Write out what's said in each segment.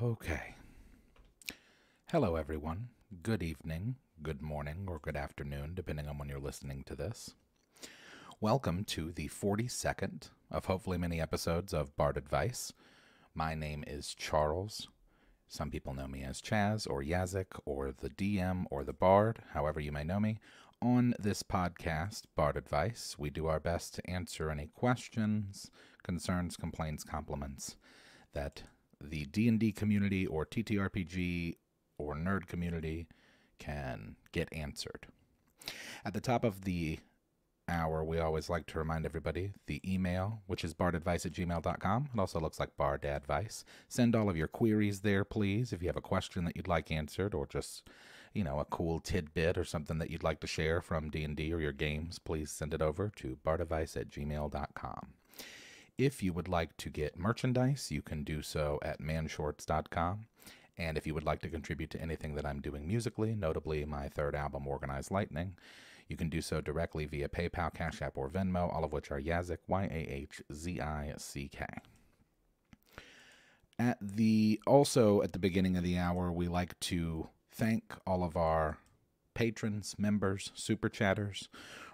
Okay. Hello, everyone. Good evening, good morning, or good afternoon, depending on when you're listening to this. Welcome to the 42nd of hopefully many episodes of Bard Advice. My name is Charles. Some people know me as Chaz or Yazik or the DM or the Bard, however you may know me. On this podcast, Bard Advice, we do our best to answer any questions, concerns, complaints, compliments that the D&D community or TTRPG or nerd community can get answered. At the top of the hour, we always like to remind everybody the email, which is bardadvice@gmail.com. It also looks like bardadvice. Send all of your queries there, please. If you have a question that you'd like answered or just, a cool tidbit or something that you'd like to share from D&D or your games, please send it over to bardadvice@gmail.com. If you would like to get merchandise, you can do so at manshorts.com. And if you would like to contribute to anything that I'm doing musically, notably my third album, Organized Lightning, you can do so directly via PayPal, Cash App, or Venmo, all of which are Yazik, Yahzick. Also at the beginning of the hour, we like to thank all of our patrons, members, super chatters.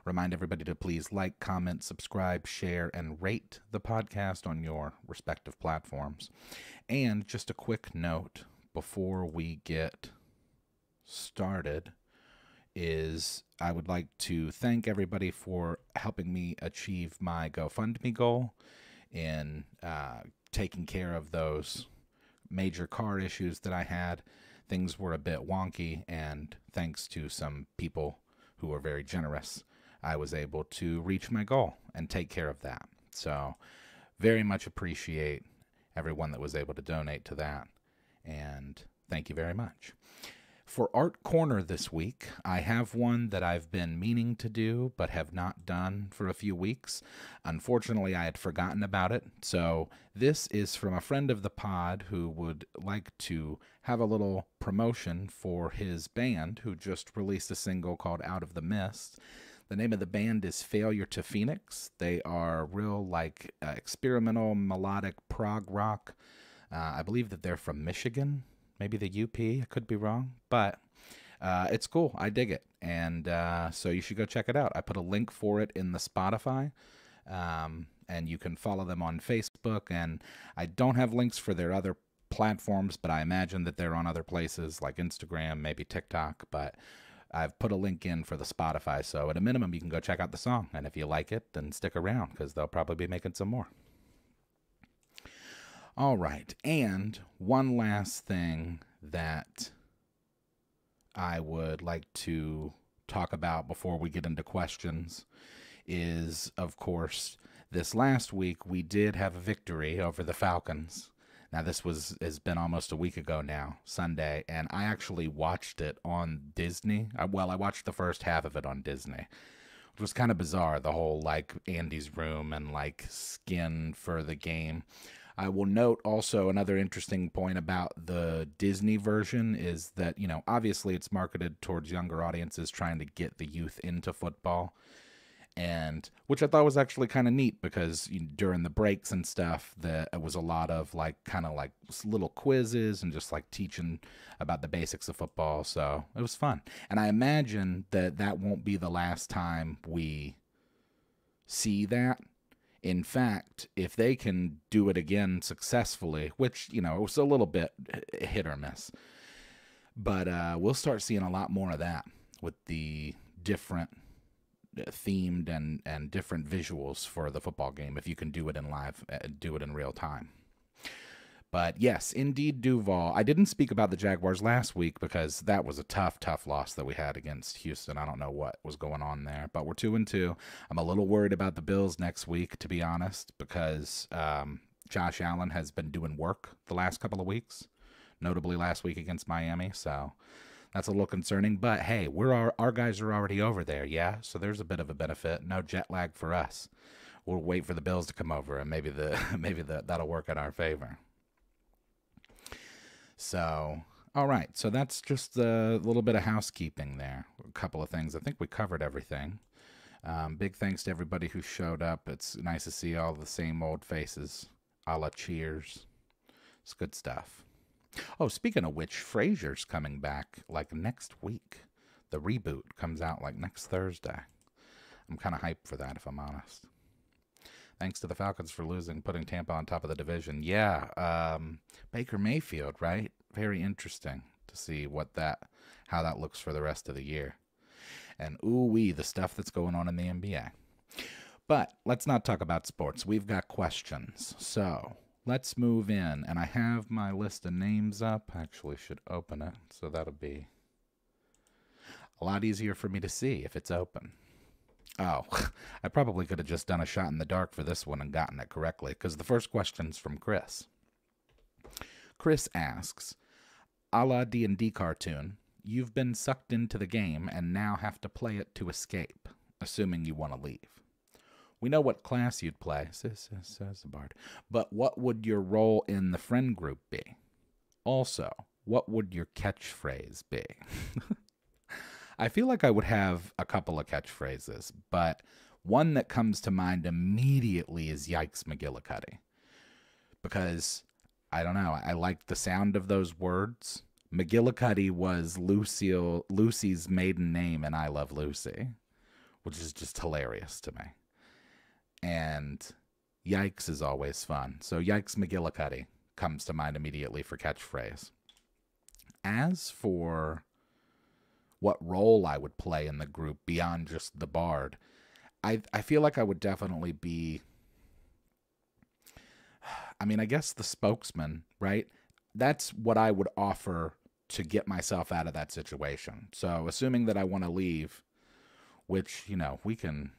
Remind everybody to please like, comment, subscribe, share, and rate the podcast on your respective platforms. And just a quick note before we get started is I would like to thank everybody for helping me achieve my GoFundMe goal in taking care of those major car issues that I had. Things were a bit wonky, and thanks to some people who were very generous, I was able to reach my goal and take care of that. So very much appreciate everyone that was able to donate to that, and thank you very much. For Art Corner this week, I have one that I've been meaning to do but have not done for a few weeks. Unfortunately, I had forgotten about it. So this is from a friend of the pod who would like to have a little promotion for his band, who just released a single called Out of the Mist. The name of the band is Failure to Phoenix. They are real experimental melodic prog rock. I believe that they're from Michigan. Maybe the UP, I could be wrong, but it's cool. I dig it, and so you should go check it out. I put a link for it in the Spotify, and you can follow them on Facebook, and I don't have links for their other platforms, but I imagine that they're on other places like Instagram, maybe TikTok, but I've put a link in for the Spotify, so at a minimum, you can go check out the song, and if you like it, then stick around, because they'll probably be making some more. All right, and one last thing that I would like to talk about before we get into questions is, of course, this last week we did have a victory over the Falcons. Now, this has been almost a week ago now, Sunday, and I actually watched it on Disney. I watched the first half of it on Disney, which was kind of bizarre, the whole, Andy's room and, skin for the game. I will note also another interesting point about the Disney version is that, obviously it's marketed towards younger audiences trying to get the youth into football, and which I thought was actually kind of neat because during the breaks and stuff, it was a lot of little quizzes and just teaching about the basics of football. So it was fun. And I imagine that won't be the last time we see that. In fact, if they can do it again successfully, which, it was a little bit hit or miss, but we'll start seeing a lot more of that with the different themed and different visuals for the football game if you can do it in real time. But yes, indeed, Duval. I didn't speak about the Jaguars last week because that was a tough loss that we had against Houston. I don't know what was going on there, but we're 2-2. I'm a little worried about the Bills next week, to be honest, because Josh Allen has been doing work the last couple of weeks, notably last week against Miami. So that's a little concerning. But hey, our guys are already over there, yeah. So there's a bit of a benefit. No jet lag for us. We'll wait for the Bills to come over, and maybe that'll work in our favor. So, all right. So that's just a little bit of housekeeping there. A couple of things. I think we covered everything. Big thanks to everybody who showed up. It's nice to see all the same old faces, a la Cheers. It's good stuff. Oh, speaking of which, Frasier's coming back like next week. The reboot comes out like next Thursday. I'm kind of hyped for that, if I'm honest. Thanks to the Falcons for losing, putting Tampa on top of the division. Yeah, Baker Mayfield, right? Very interesting to see how that looks for the rest of the year. And ooh-wee, the stuff that's going on in the NBA. But let's not talk about sports. We've got questions. So let's move in. And I have my list of names up. I actually should open it. So that'll be a lot easier for me to see if it's open. Oh, I probably could have just done a shot in the dark for this one and gotten it correctly, because the first question's from Chris. Chris asks, a la D&D cartoon, you've been sucked into the game and now have to play it to escape, assuming you want to leave. We know what class you'd play, says the bard, but what would your role in the friend group be? Also, what would your catchphrase be? I feel like I would have a couple of catchphrases, but one that comes to mind immediately is Yikes McGillicuddy. Because, I don't know, I like the sound of those words. McGillicuddy was Lucy's maiden name in I Love Lucy, which is just hilarious to me. And Yikes is always fun. So Yikes McGillicuddy comes to mind immediately for catchphrase. As for what role I would play in the group beyond just the bard, I feel like I would definitely be, I guess the spokesman, right? That's what I would offer to get myself out of that situation. So assuming that I want to leave, which, we can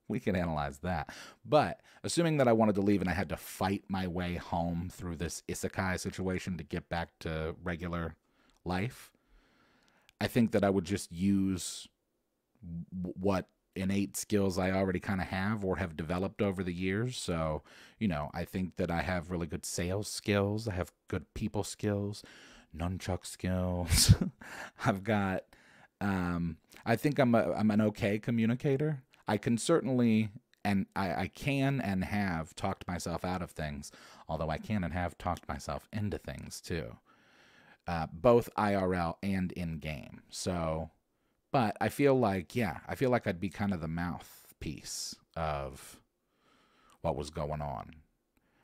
we can analyze that. But assuming that I wanted to leave and I had to fight my way home through this isekai situation to get back to regular life, I think that I would just use what innate skills I already kind of have or have developed over the years. So, I think that I have really good sales skills. I have good people skills, nunchuck skills. I've got, I think I'm an okay communicator. I can certainly, and I can and have talked myself out of things, although I can and have talked myself into things too. Both IRL and in-game. So, but I feel like I'd be kind of the mouthpiece of what was going on.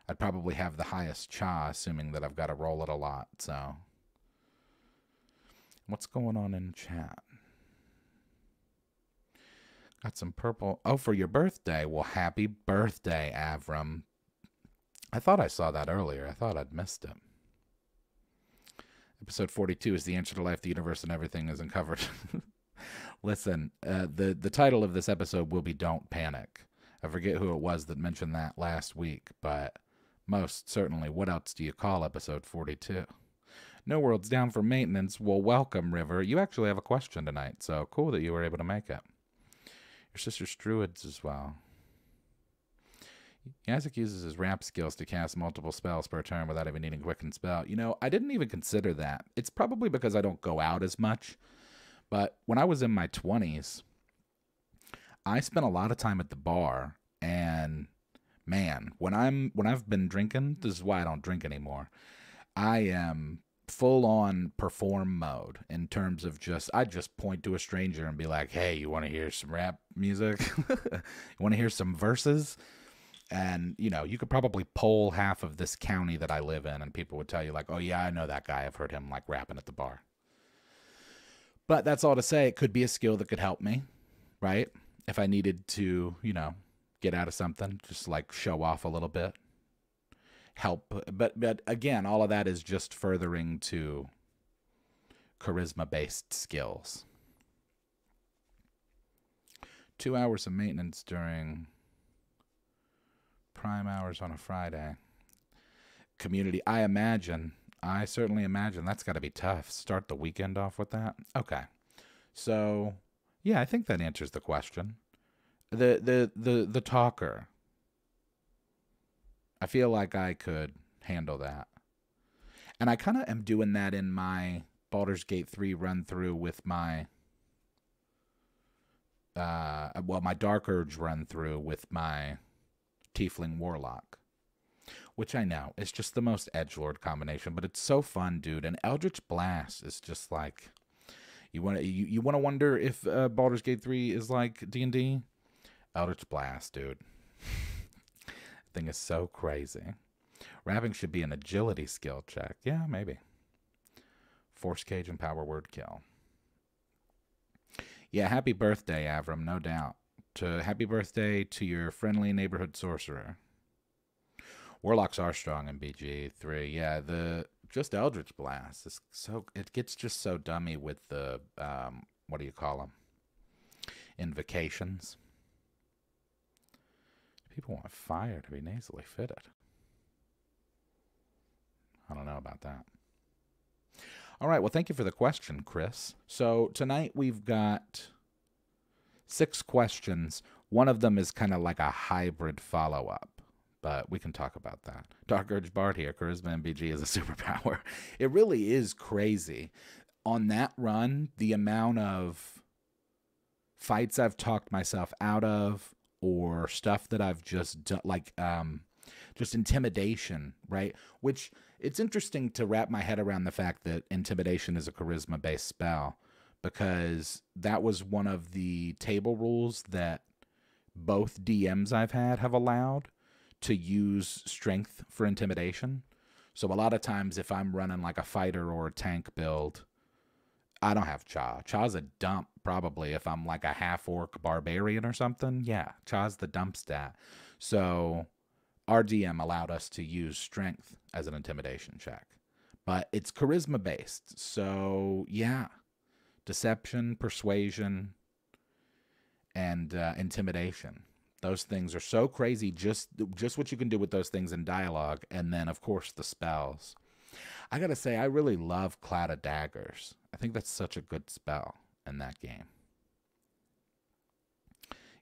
I'd probably have the highest cha, assuming that I've got to roll it a lot. So, what's going on in chat? Got some purple. Oh, for your birthday. Well, happy birthday, Avram. I thought I saw that earlier. I thought I'd missed it. Episode 42 is the answer to life, the universe, and everything is uncovered. Listen, the title of this episode will be Don't Panic. I forget who it was that mentioned that last week, but most certainly, what else do you call episode 42? No World's down for maintenance. Well, welcome, River. You actually have a question tonight, so cool that you were able to make it. Your sister's Druids as well. Isaac uses his rap skills to cast multiple spells per turn without even needing Quicken Spell. I didn't even consider that. It's probably because I don't go out as much. But when I was in my 20s, I spent a lot of time at the bar. And, man, when I've been drinking, this is why I don't drink anymore, I am full-on perform mode in terms of I just point to a stranger and be like, hey, you want to hear some rap music? You want to hear some verses? And, you could probably poll half of this county that I live in, and people would tell you, like, oh, yeah, I know that guy. I've heard him, rapping at the bar. But that's all to say, it could be a skill that could help me, right? If I needed to, get out of something, just, show off a little bit. Help. But again, all of that is just furthering to charisma-based skills. 2 hours of maintenance during prime hours on a Friday. Community, I certainly imagine that's got to be tough. Start the weekend off with that. Okay. So, yeah, I think that answers the question. The talker. I feel like I could handle that. And I kind of am doing that in my Baldur's Gate 3 run through with my my Dark Urge run through with my Tiefling Warlock, which I know is just the most edgelord combination, but it's so fun, dude. And Eldritch Blast is just like, you want to wonder if Baldur's Gate 3 is like D&D? Eldritch Blast, dude. Thing is so crazy. Rapping should be an agility skill check. Yeah, maybe. Force Cage and Power Word Kill. Yeah, happy birthday, Avram, no doubt. Happy birthday to your friendly neighborhood sorcerer. Warlocks are strong in BG3. Yeah, just Eldritch Blast is it gets just so dummy with the what do you call them? Invocations. People want fire to be nasally fitted. I don't know about that. All right, well, thank you for the question, Chris. So tonight we've got 6 questions. One of them is kind of like a hybrid follow-up, but we can talk about that. Dark Urge Bard here. Charisma and BG is a superpower. It really is crazy. On that run, the amount of fights I've talked myself out of, or stuff that I've just done, like just intimidation, right? Which, it's interesting to wrap my head around the fact that intimidation is a charisma-based spell, because that was one of the table rules that both DMs I've had have allowed to use strength for intimidation. So a lot of times if I'm running like a fighter or a tank build, I don't have Cha. Cha's a dump, probably, if I'm like a half-orc barbarian or something. Yeah, Cha's the dump stat. So our DM allowed us to use strength as an intimidation check. But it's charisma-based. So, yeah. Deception, persuasion, and intimidation. Those things are so crazy, just what you can do with those things in dialogue. And then, of course, the spells. I gotta say, I really love Cloud of Daggers. I think that's such a good spell in that game.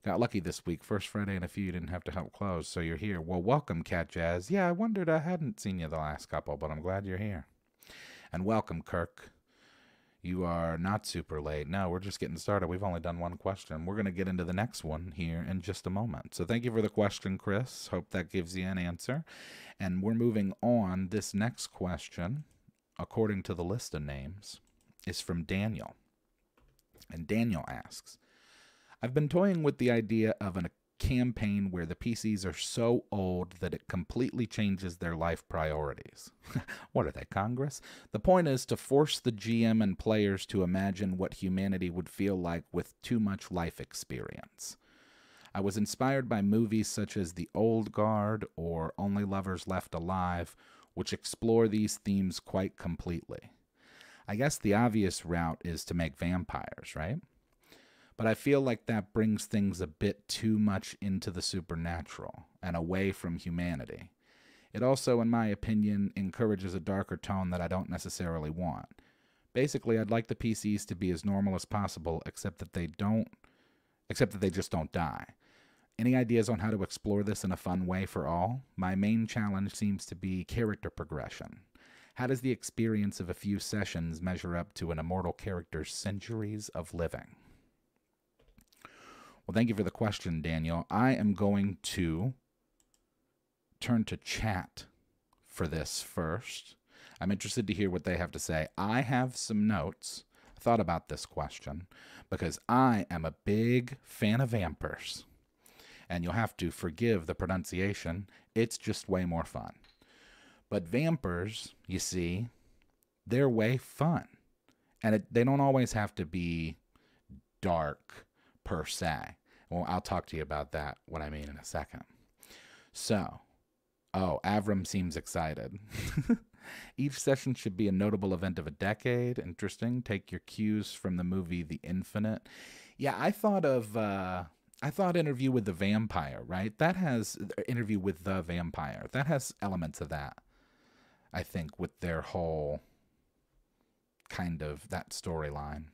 Got lucky this week. First Friday in a few, you didn't have to help close, so you're here. Well, welcome, Cat Jazz. Yeah, I wondered, I hadn't seen you the last couple, but I'm glad you're here. And welcome, Kirk. You are not super late. No, we're just getting started. We've only done one question. We're going to get into the next one here in just a moment. So thank you for the question, Chris. Hope that gives you an answer. And we're moving on. This next question, according to the list of names, is from Daniel. And Daniel asks, I've been toying with the idea of a campaign where the PCs are so old that it completely changes their life priorities. What are they, Congress? The point is to force the GM and players to imagine what humanity would feel like with too much life experience. I was inspired by movies such as The Old Guard or Only Lovers Left Alive, which explore these themes quite completely. I guess the obvious route is to make vampires, right? But I feel like that brings things a bit too much into the supernatural and away from humanity. It also, in my opinion, encourages a darker tone that I don't necessarily want. Basically, I'd like the PCs to be as normal as possible, except that they just don't die. Any ideas on how to explore this in a fun way for all? My main challenge seems to be character progression. How does the experience of a few sessions measure up to an immortal character's centuries of living? Well, thank you for the question, Daniel. I am going to turn to chat for this first. I'm interested to hear what they have to say. I have some notes. I thought about this question because I am a big fan of vampires. And you'll have to forgive the pronunciation. It's just way more fun. But vampires, you see, they're way fun. And they don't always have to be dark per se. Well, I'll talk to you about that, what I mean, in a second. So, Avram seems excited. Each session should be a notable event of a decade. Interesting. Take your cues from the movie The Infinite. Yeah, I thought Interview with the Vampire, right? That has Interview with the Vampire. That has elements of that, I think, with their whole kind of that storyline.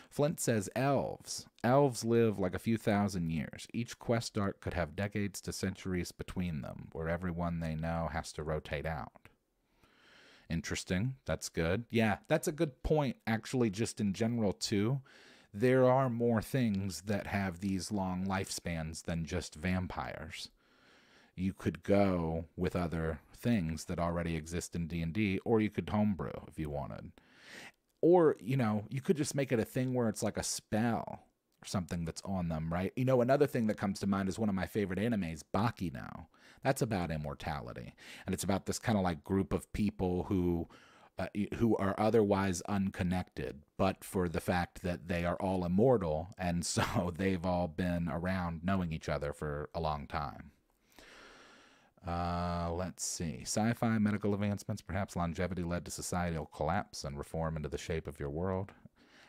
Flint says elves. Elves live like a few thousand years. Each quest arc could have decades to centuries between them, where everyone they know has to rotate out. Interesting. That's good. Yeah, that's a good point, actually, just in general, too. There are more things that have these long lifespans than just vampires. you could go with other things that already exist in D&D, or you could homebrew if you wanted. Or, you could just make it a thing where it's like a spell or something that's on them, right? Another thing that comes to mind is one of my favorite animes, Baki now. That's about immortality. And it's about this kind of like group of people who are otherwise unconnected, but for the fact that they are all immortal, and so they've all been around knowing each other for a long time. Let's see. Sci-fi, medical advancements, perhaps longevity led to societal collapse and reform into the shape of your world.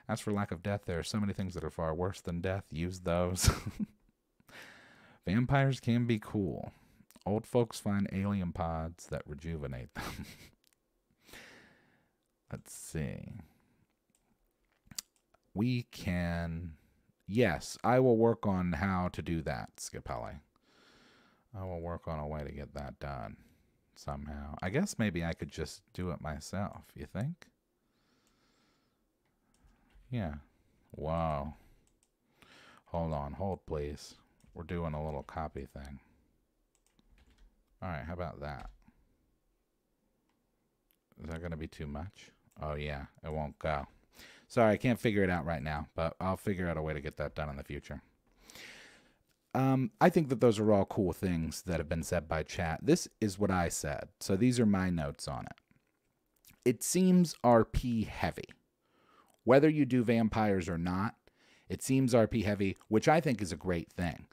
As for lack of death, there are so many things that are far worse than death. Use those. Vampires can be cool. Old folks find alien pods that rejuvenate them. Let's see. We can... Yes, I will work on how to do that, Scapelli. I will work on a way to get that done somehow. I guess maybe I could just do it myself, you think? Yeah. Whoa. Hold on. Hold, please. We're doing a little copy thing. All right, how about that? Is that going to be too much? Oh, yeah, it won't go. Sorry, I can't figure it out right now, but I'll figure out a way to get that done in the future. I think that those are all cool things that have been said by chat. This is what I said, so these are my notes on it. It seems RP heavy. Whether you do vampires or not, it seems RP heavy, which I think is a great thing.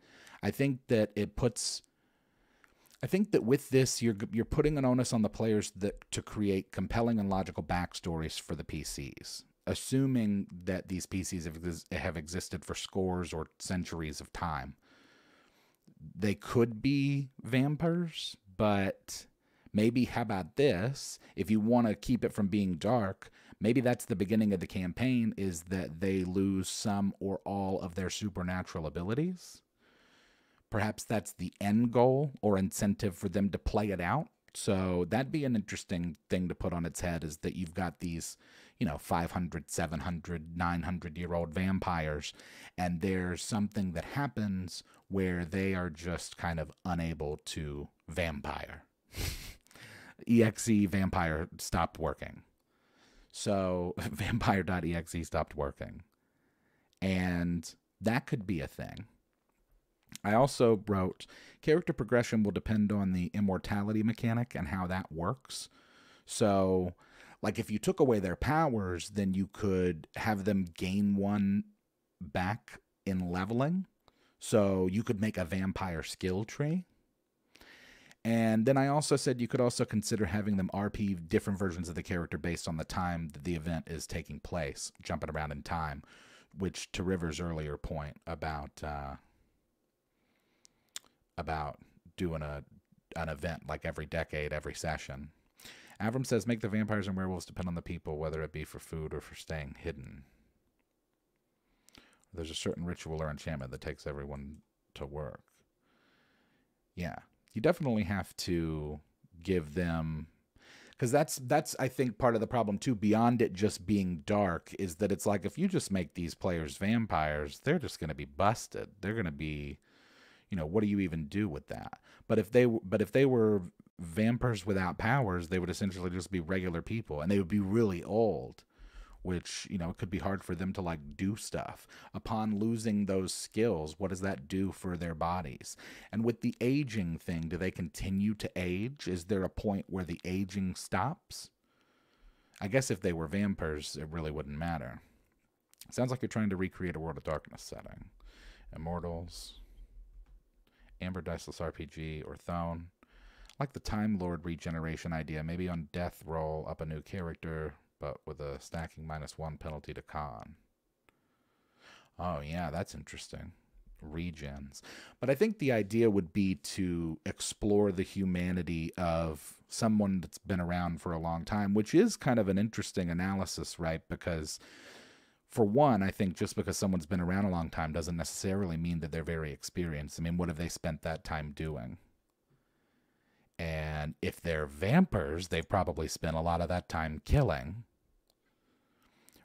I think that with this, you're putting an onus on the players to create compelling and logical backstories for the PCs, assuming that these PCs have existed for scores or centuries of time. They could be vampires, but maybe, how about this? If you want to keep it from being dark, maybe that's the beginning of the campaign, is that they lose some or all of their supernatural abilities. Perhaps that's the end goal or incentive for them to play it out. So that'd be an interesting thing to put on its head, is that you've got these, 500, 700, 900-year-old vampires, and there's something that happens where they are just kind of unable to vampire. EXE vampire stopped working. So vampire.exe stopped working. And that could be a thing. I also wrote, character progression will depend on the immortality mechanic and how that works. So, like, if you took away their powers, then you could have them gain one back in leveling. So you could make a vampire skill tree. And then I also said you could also consider having them RP different versions of the character based on the time that the event is taking place, jumping around in time, which, to River's earlier point about doing an event like every decade, every session. Avram says, make the vampires and werewolves depend on the people, whether it be for food or for staying hidden. There's a certain ritual or enchantment that takes everyone to work. Yeah, you definitely have to give them... Because that's, I think, part of the problem, too, beyond it just being dark, is that it's like, if you just make these players vampires, they're just going to be busted. They're going to be... what do you even do with that? But if they were vampires without powers, they would essentially just be regular people, and they would be really old, which, it could be hard for them to, like, do stuff. Upon losing those skills, what does that do for their bodies? And with the aging thing, do they continue to age? Is there a point where the aging stops? I guess if they were vampires, it really wouldn't matter. Sounds like you're trying to recreate a World of Darkness setting. Immortals... Amber Diceless RPG, or Thone. Like the Time Lord regeneration idea, maybe on death roll up a new character, but with a stacking -1 penalty to con. Oh yeah, that's interesting. Regens. But I think the idea would be to explore the humanity of someone that's been around for a long time, which is kind of an interesting analysis, right? Because... for one, I think just because someone's been around a long time doesn't necessarily mean that they're very experienced. I mean, what have they spent that time doing? And if they're vampires, they've probably spent a lot of that time killing.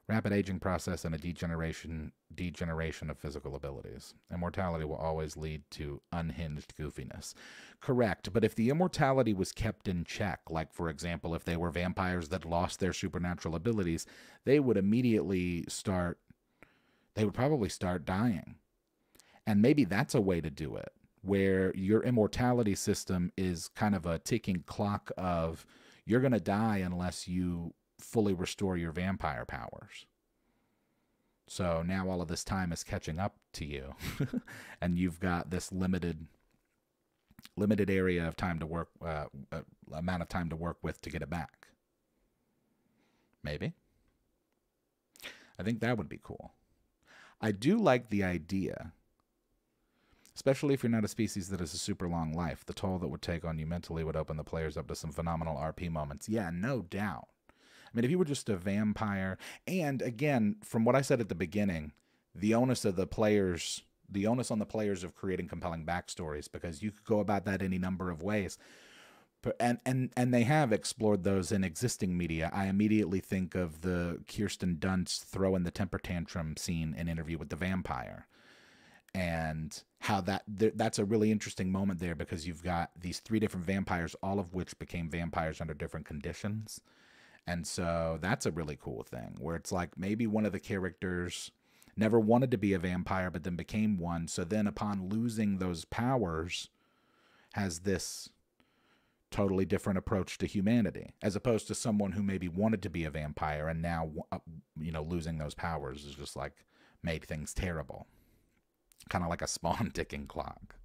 Rapid aging process and a degeneration of physical abilities. Immortality will always lead to unhinged goofiness. Correct, but if the immortality was kept in check, like for example, if they were vampires that lost their supernatural abilities, they would probably start dying. And maybe that's a way to do it, where your immortality system is kind of a ticking clock of you're going to die unless you fully restore your vampire powers. So now all of this time is catching up to you, and you've got this limited area of time to work, amount of time to work with to get it back. Maybe. I think that would be cool. I do like the idea, especially if you're not a species that has a super long life. The toll that would take on you mentally would open the players up to some phenomenal RP moments. Yeah, no doubt. I mean, if you were just a vampire, and again, from what I said at the beginning, the onus on the players of creating compelling backstories, because you could go about that any number of ways. And they have explored those in existing media. I immediately think of the Kirsten Dunst throwing the temper tantrum scene in Interview with the Vampire, and how that's a really interesting moment there, because you've got these 3 different vampires, all of which became vampires under different conditions. And so that's a really cool thing, where it's like maybe one of the characters never wanted to be a vampire but then became one, so then upon losing those powers has this totally different approach to humanity, as opposed to someone who maybe wanted to be a vampire and now losing those powers is just like made things terrible. Kind of like a spawn ticking clock.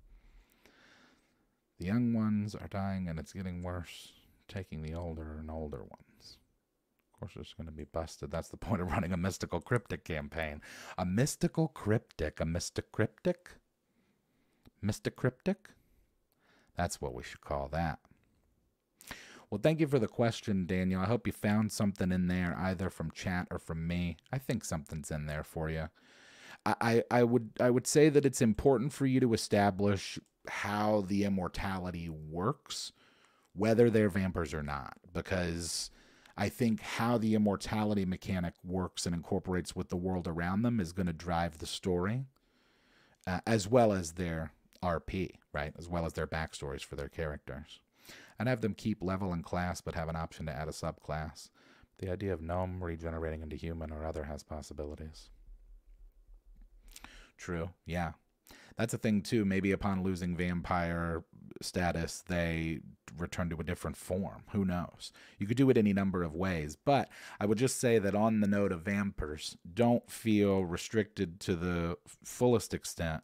The young ones are dying and it's getting worse, taking the older and older ones. Of course, it's going to be busted. That's the point of running a mystical cryptic campaign. A mystical cryptic? A mystic cryptic? Mystic cryptic? That's what we should call that. Well, thank you for the question, Daniel. I hope you found something in there, either from chat or from me. I think something's in there for you. I would say that it's important for you to establish how the immortality works, whether they're vampires or not, because I think how the immortality mechanic works and incorporates with the world around them is going to drive the story, as well as their RP, right? As well as their backstories for their characters. I'd have them keep level and class, but have an option to add a subclass. The idea of gnome regenerating into human or other has possibilities. True, yeah. That's a thing, too. Maybe upon losing vampire status, they return to a different form. Who knows? You could do it any number of ways. But I would just say that on the note of vampires, don't feel restricted to the fullest extent.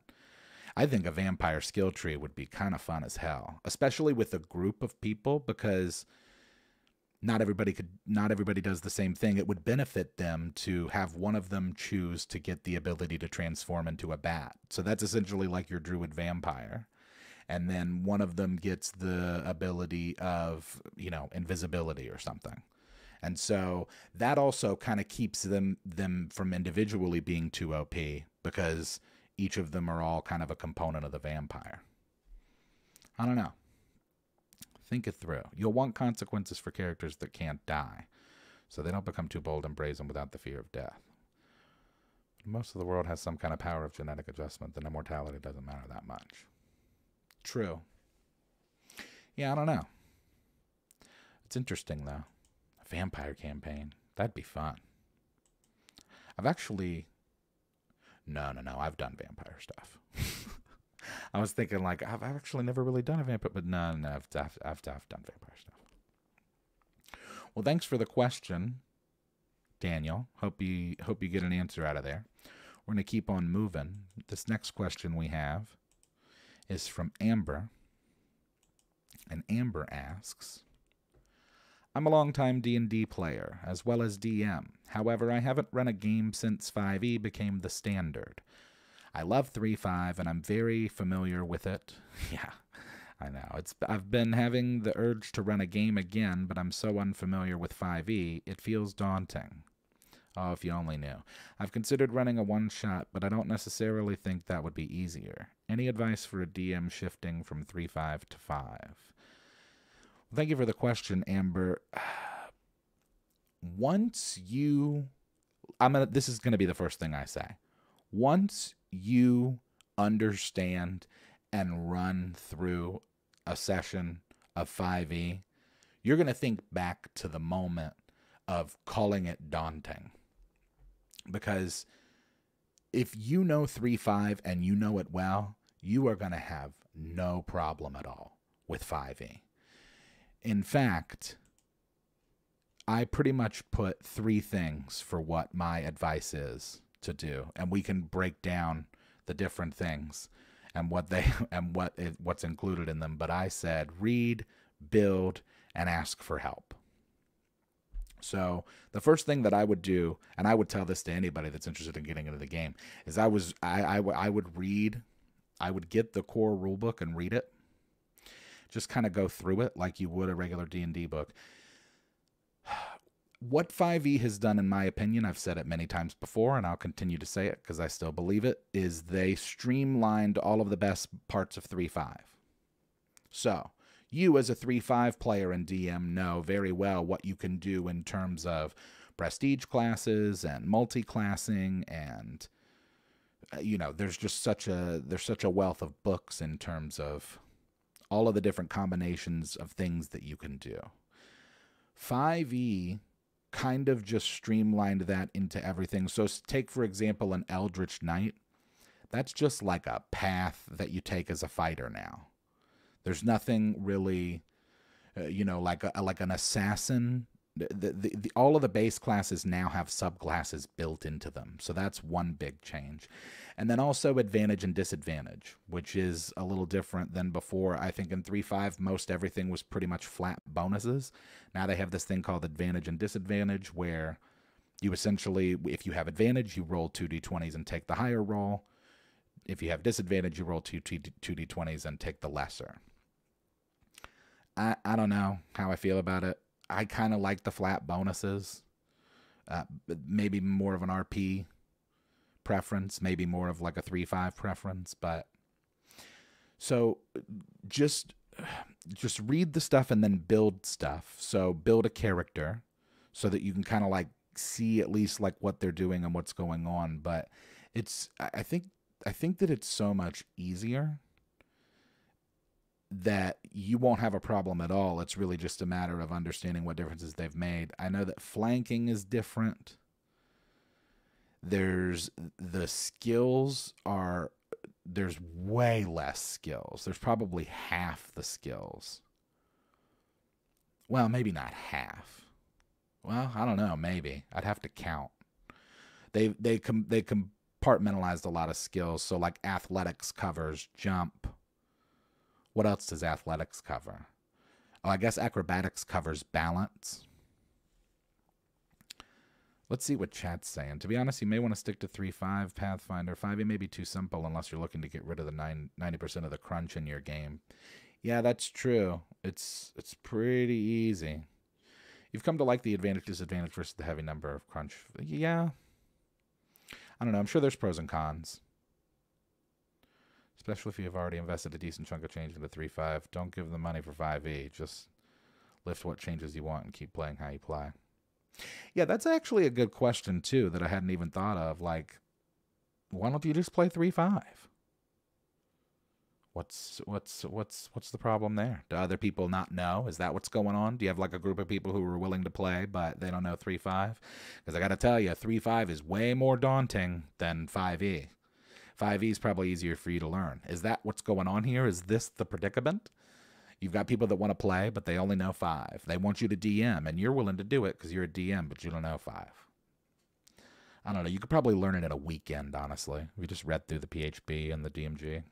I think a vampire skill tree would be kind of fun as hell, especially with a group of people, because not everybody does the same thing. It would benefit them to have one of them choose to get the ability to transform into a bat. So that's essentially like your druid vampire. And then one of them gets the ability of, invisibility or something. And so that also kind of keeps them from individually being too OP, because each of them are all kind of a component of the vampire. I don't know. Think it through. You'll want consequences for characters that can't die, so they don't become too bold and brazen without the fear of death. Most of the world has some kind of power of genetic adjustment, then immortality doesn't matter that much. True. Yeah, I don't know. It's interesting, though. A vampire campaign. That'd be fun. I've actually... No. I've done vampire stuff. I was thinking, like, I've actually never really done a vampire, but no, I've done vampire stuff. Well, thanks for the question, Daniel. Hope you get an answer out of there. We're going to keep on moving. This next question we have is from Amber. And Amber asks, I'm a longtime D&D player, as well as DM. However, I haven't run a game since 5e became the standard. I love 3.5, and I'm very familiar with it. Yeah, I know. I've been having the urge to run a game again, but I'm so unfamiliar with 5e, it feels daunting. Oh, if you only knew. I've considered running a one-shot, but I don't necessarily think that would be easier. Any advice for a DM shifting from 3.5 to 5? Thank you for the question, Amber. Once you This is gonna be the first thing I say. Once you understand and run through a session of 5e, you're gonna think back to the moment of calling it daunting. Because if you know 3-5 and you know it well, you are going to have no problem at all with 5e. In fact, I pretty much put 3 things for what my advice is to do, and we can break down the different things and what's included in them. But I said read, build, and ask for help. So the first thing that I would do, and I would tell this to anybody that's interested in getting into the game, is I would get the core rule book and read it. Just kind of go through it like you would a regular D&D book. What 5e has done, in my opinion, I've said it many times before, and I'll continue to say it because I still believe it, is they streamlined all of the best parts of 3-5. So you as a 3-5 player and DM know very well what you can do in terms of prestige classes and multi-classing, and there's such a wealth of books in terms of all of the different combinations of things that you can do. 5e kind of just streamlined that into everything. So take, for example, an Eldritch Knight. That's just like a path that you take as a fighter now. There's nothing really, like an assassin. All of the base classes now have subclasses built into them. So that's one big change. And then also advantage and disadvantage, which is a little different than before. I think in 3.5, most everything was pretty much flat bonuses. Now they have this thing called advantage and disadvantage, where you essentially, if you have advantage, you roll 2d20s and take the higher roll. If you have disadvantage, you roll 2d20s and take the lesser. I don't know how I feel about it. I kind of like the flat bonuses. Maybe more of an RP preference, maybe more of like a 3-5 preference. But so just read the stuff and then build stuff. So build a character so that you can kind of like see at least like what they're doing and what's going on. But I think that it's so much easier that you won't have a problem at all. It's really just a matter of understanding what differences they've made. I know that flanking is different. There's way less skills. There's probably half the skills. Well, maybe not half. Well, I don't know, maybe. I'd have to count. They compartmentalized a lot of skills. So like athletics covers jump. What else does athletics cover? Oh, I guess acrobatics covers balance. Let's see what chat's saying. To be honest, you may want to stick to 3.5 Pathfinder. 5e may be too simple unless you're looking to get rid of the 90% of the crunch in your game. Yeah, that's true. It's pretty easy. You've come to like the advantage, disadvantage versus the heavy number of crunch. Yeah. I don't know. I'm sure there's pros and cons. Especially if you've already invested a decent chunk of change into 3.5. Don't give them money for 5e. Just lift what changes you want and keep playing how you play. Yeah, that's actually a good question, too, that I hadn't even thought of. Like, why don't you just play 3.5? What's the problem there? Do other people not know? Is that what's going on? Do you have like a group of people who are willing to play, but they don't know 3.5? Because I got to tell you, 3.5 is way more daunting than 5e. 5e is probably easier for you to learn. Is that what's going on here? Is this the predicament? You've got people that want to play, but they only know 5. They want you to DM, and you're willing to do it because you're a DM, but you don't know 5. I don't know. You could probably learn it in a weekend, honestly. If you just read through the PHP and the DMG.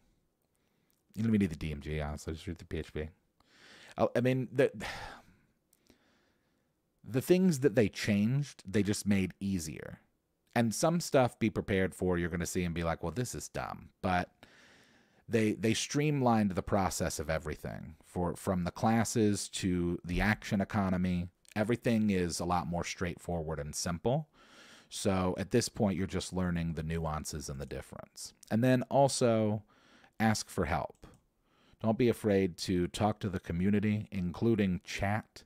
You don't even need the DMG, honestly. Just read the PHP. I mean, the things that they changed, they just made easier. And some stuff, be prepared for, you're going to see and be like, well, this is dumb. But they streamlined the process of everything. From the classes to the action economy, everything is a lot more straightforward and simple. So at this point, you're just learning the nuances and the difference. And then also ask for help. Don't be afraid to talk to the community, including chat.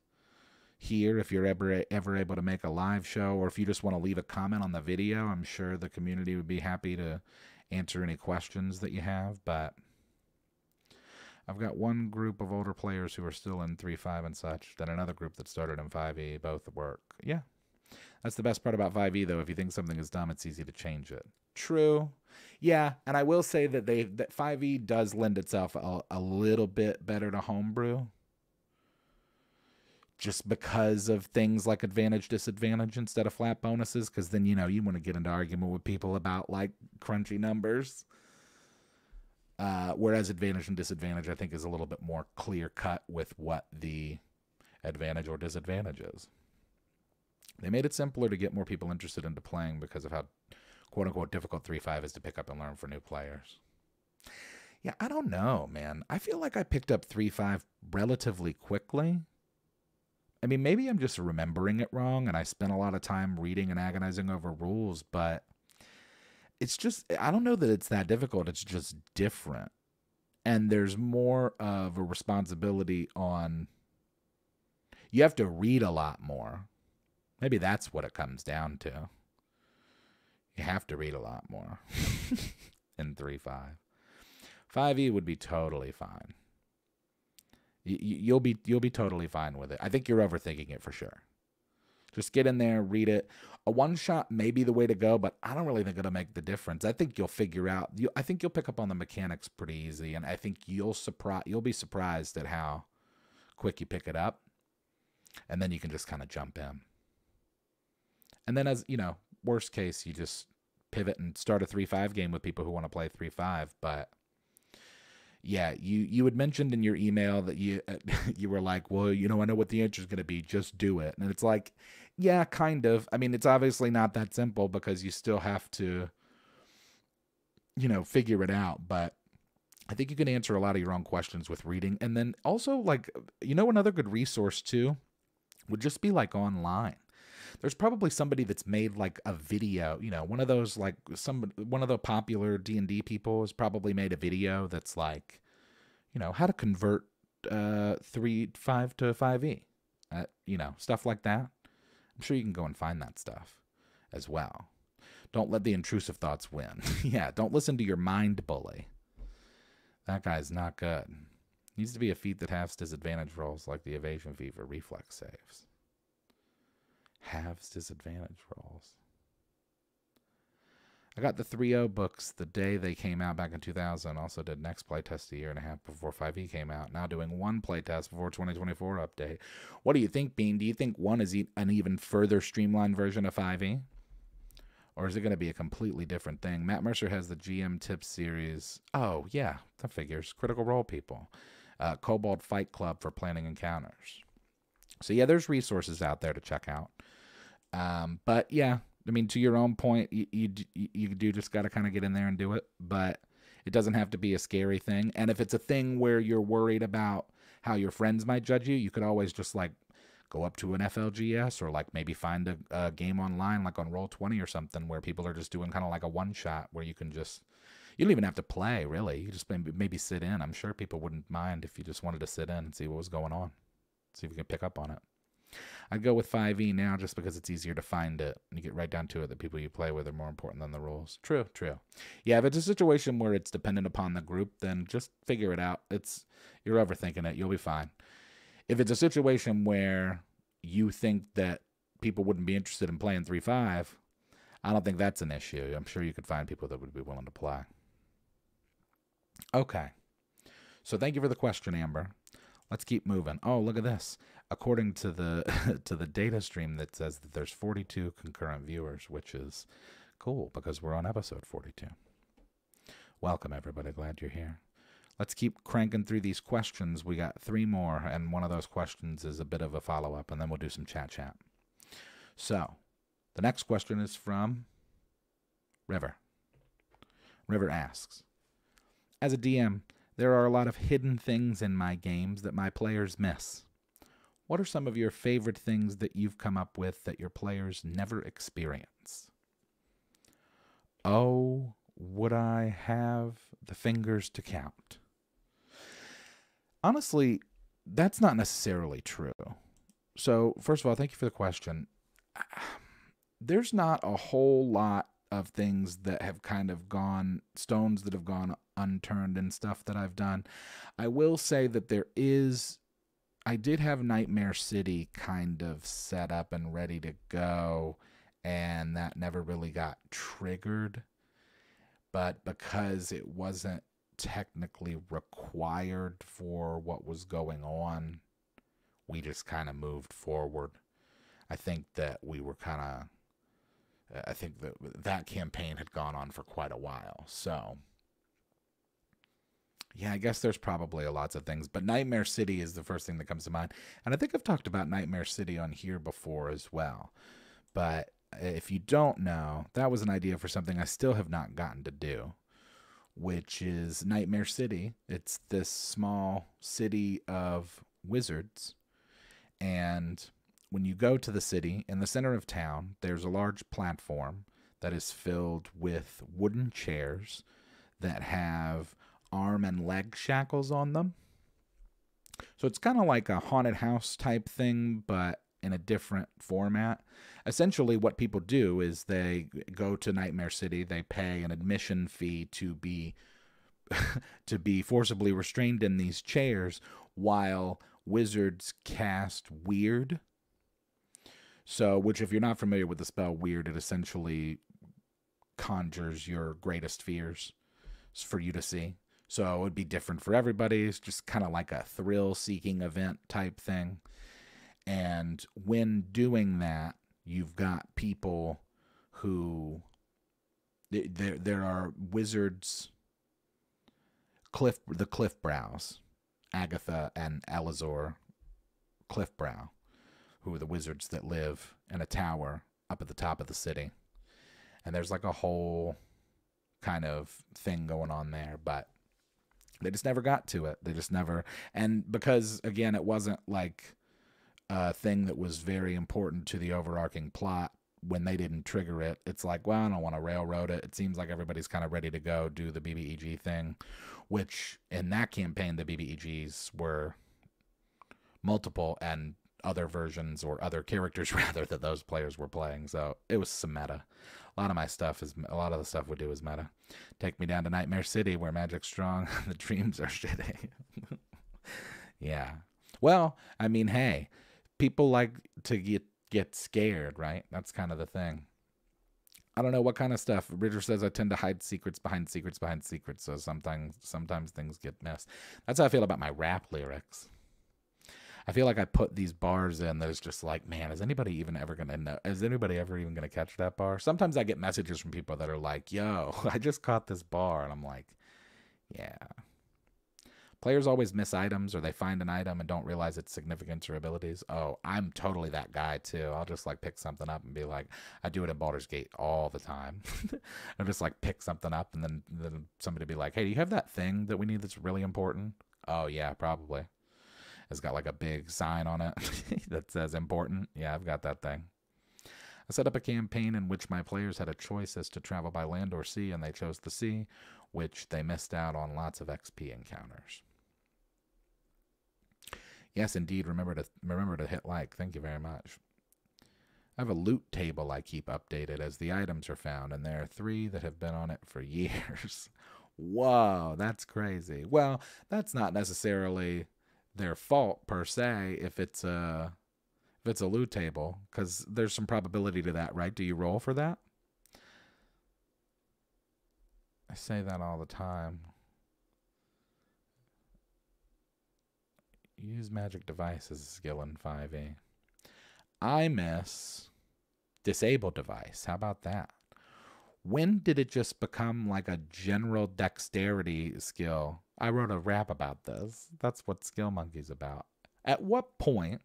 here if you're ever able to make a live show, or if you just want to leave a comment on the video. I'm sure the community would be happy to answer any questions that you have. But I've got one group of older players who are still in 3.5 and such, then another group that started in 5e. Both work. Yeah. That's the best part about 5e, though. If you think something is dumb, it's easy to change it. True. Yeah, and I will say that that 5e does lend itself a little bit better to homebrew, just because of things like advantage, disadvantage instead of flat bonuses, because then, you want to get into argument with people about, like, crunchy numbers. Whereas advantage and disadvantage, I think, is a little bit more clear-cut with what the advantage or disadvantage is. They made it simpler to get more people interested into playing because of how quote-unquote difficult 3.5 is to pick up and learn for new players. Yeah, I don't know, man. I feel like I picked up 3.5 relatively quickly. I mean, maybe I'm just remembering it wrong and I spent a lot of time reading and agonizing over rules, but it's just, I don't know that it's that difficult. It's just different. And there's more of a responsibility on, you have to read a lot more. Maybe that's what it comes down to. You have to read a lot more in 3.5. 5e would be totally fine. You'll be totally fine with it. I think you're overthinking it for sure. Just get in there, read it. A one-shot may be the way to go, but I don't really think it'll make the difference. I think you'll figure out. I think you'll pick up on the mechanics pretty easy, and I think you'll be surprised at how quick you pick it up, and then you can just kind of jump in. And then, as worst case, you just pivot and start a 3.5 game with people who want to play 3.5. But yeah, you had mentioned in your email that you were like, well, I know what the answer is going to be. Just do it. And it's like, yeah, kind of. I mean, it's obviously not that simple because you still have to, figure it out. But I think you can answer a lot of your own questions with reading. And then also, like, another good resource too would just be like online. There's probably somebody that's made like a video, one of those, like one of the popular D&D people has probably made a video that's like, how to convert 3.5 to 5e, stuff like that. I'm sure you can go and find that stuff as well. Don't let the intrusive thoughts win. Yeah, don't listen to your mind bully. That guy's not good. Needs to be a feat that halves disadvantage rolls like the evasion feat for reflex saves. Halves disadvantage rolls. I got the 3.0 books the day they came out back in 2000. Also did next playtest a year and a half before 5e came out. Now doing one playtest before 2024 update. What do you think, Bean? Do you think 1 is an even further streamlined version of 5e? Or is it going to be a completely different thing? Matt Mercer has the GM Tips series. Oh, yeah, that figures. Critical Role people. Kobold Fight Club for planning encounters. So, yeah, there's resources out there to check out. But, yeah, I mean, to your own point, you do just got to kind of get in there and do it. But it doesn't have to be a scary thing. And if it's a thing where you're worried about how your friends might judge you, you could always just, like, go up to an FLGS or, like, maybe find a game online, like on Roll20 or something, where people are just doing kind of like a one-shot where you can just... You don't even have to play, really. You just maybe sit in. I'm sure people wouldn't mind if you just wanted to sit in and see what was going on. See if you can pick up on it. I'd go with 5e now just because it's easier to find it. And you get right down to it. The people you play with are more important than the rules. True. Yeah, if it's a situation where it's dependent upon the group, then just figure it out. You're overthinking it. You'll be fine. If it's a situation where you think that people wouldn't be interested in playing 3.5, I don't think that's an issue. I'm sure you could find people that would be willing to play. Okay. So thank you for the question, Amber. Let's keep moving. Oh, look at this. According to the to the data stream that says that there's 42 concurrent viewers, which is cool because we're on episode 42. Welcome, everybody. Glad you're here. Let's keep cranking through these questions. We got 3 more, and one of those questions is a bit of a follow-up, and then we'll do some chat. So, the next question is from River. River asks, as a DM, there are a lot of hidden things in my games that my players miss. What are some of your favorite things that you've come up with that your players never experience? Oh, would I have the fingers to count? Honestly, that's not necessarily true. So, first of all, thank you for the question. There's not a whole lot of things that have kind of gone, stones that have gone unturned and stuff that I've done. I will say that I did have Nightmare City kind of set up and ready to go, and that never really got triggered. But because it wasn't technically required for what was going on, we just kind of moved forward. I think that we were kind of, I think that campaign had gone on for quite a while. So, yeah, I guess there's probably lots of things, but Nightmare City is the first thing that comes to mind. And I think I've talked about Nightmare City on here before as well. But if you don't know, that was an idea for something I still have not gotten to do, which is Nightmare City. It's this small city of wizards. And when you go to the city, in the center of town, there's a large platform that is filled with wooden chairs that have arm and leg shackles on them. So it's kind of like a haunted house type thing, but in a different format. Essentially, what people do is they go to Nightmare City, they pay an admission fee to be to be forcibly restrained in these chairs while wizards cast Weird. So, which if you're not familiar with the spell Weird, it essentially conjures your greatest fears for you to see. So it would be different for everybody. It's just kind of like a thrill-seeking event type thing. And when doing that, you've got people who there are wizards, the Cliffbrows, Agatha and Elazor Cliffbrow, who are the wizards that live in a tower up at the top of the city. And there's like a whole kind of thing going on there, but they just never got to it. They just never, and because again, it wasn't like a thing that was very important to the overarching plot. When they didn't trigger it, it's like, well, I don't want to railroad it. It seems like everybody's kind of ready to go do the BBEG thing, which in that campaign, the BBEGs were multiple and other versions or other characters rather that those players were playing. So it was some meta. A lot of the stuff we do is meta. Take me down to Nightmare City where magic's strong, the dreams are shitty. Yeah. Well, I mean, hey, people like to get scared, right? That's kind of the thing. I don't know what kind of stuff. Bridger says I tend to hide secrets behind secrets behind secrets, so sometimes things get missed. That's how I feel about my rap lyrics. I feel like I put these bars in that is just like, man, is anybody even ever going to know? Is anybody ever even going to catch that bar? Sometimes I get messages from people that are like, yo, I just caught this bar. And I'm like, yeah. Players always miss items or they find an item and don't realize its significance or abilities. Oh, I'm totally that guy too. I'll just like pick something up and be like, I do it in Baldur's Gate all the time. I'll just like pick something up and then somebody be like, hey, do you have that thing that we need that's really important? Oh, yeah, probably. It's got like a big sign on it that says important. Yeah, I've got that thing. I set up a campaign in which my players had a choice as to travel by land or sea, and they chose the sea, which they missed out on lots of XP encounters. Yes, indeed. Remember to hit like. Thank you very much. I have a loot table I keep updated as the items are found, and there are 3 that have been on it for years. Whoa, that's crazy. Well, that's not necessarily their fault per se if it's a loot table, because there's some probability to that, right? Do you roll for that? I say that all the time. Use magic device as a skill in 5e. I miss disable device. How about that? When did it just become like a general dexterity skill? I wrote a rap about this. That's what Skill Monkey's about. At what point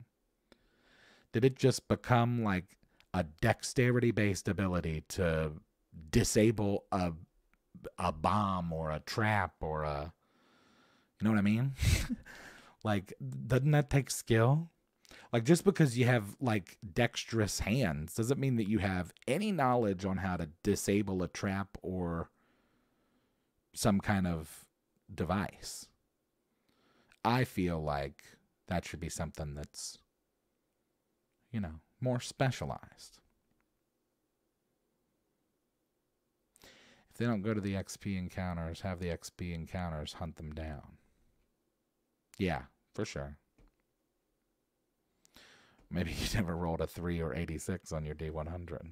did it just become like a dexterity-based ability to disable a bomb or a trap or a... You know what I mean? Like, doesn't that take skill? Like, just because you have, like, dexterous hands doesn't mean that you have any knowledge on how to disable a trap or some kind of device. I feel like that should be something that's more specialized. If they don't go to the XP encounters, have the XP encounters hunt them down. Yeah, for sure. Maybe you never rolled a 3 or 86 on your D100.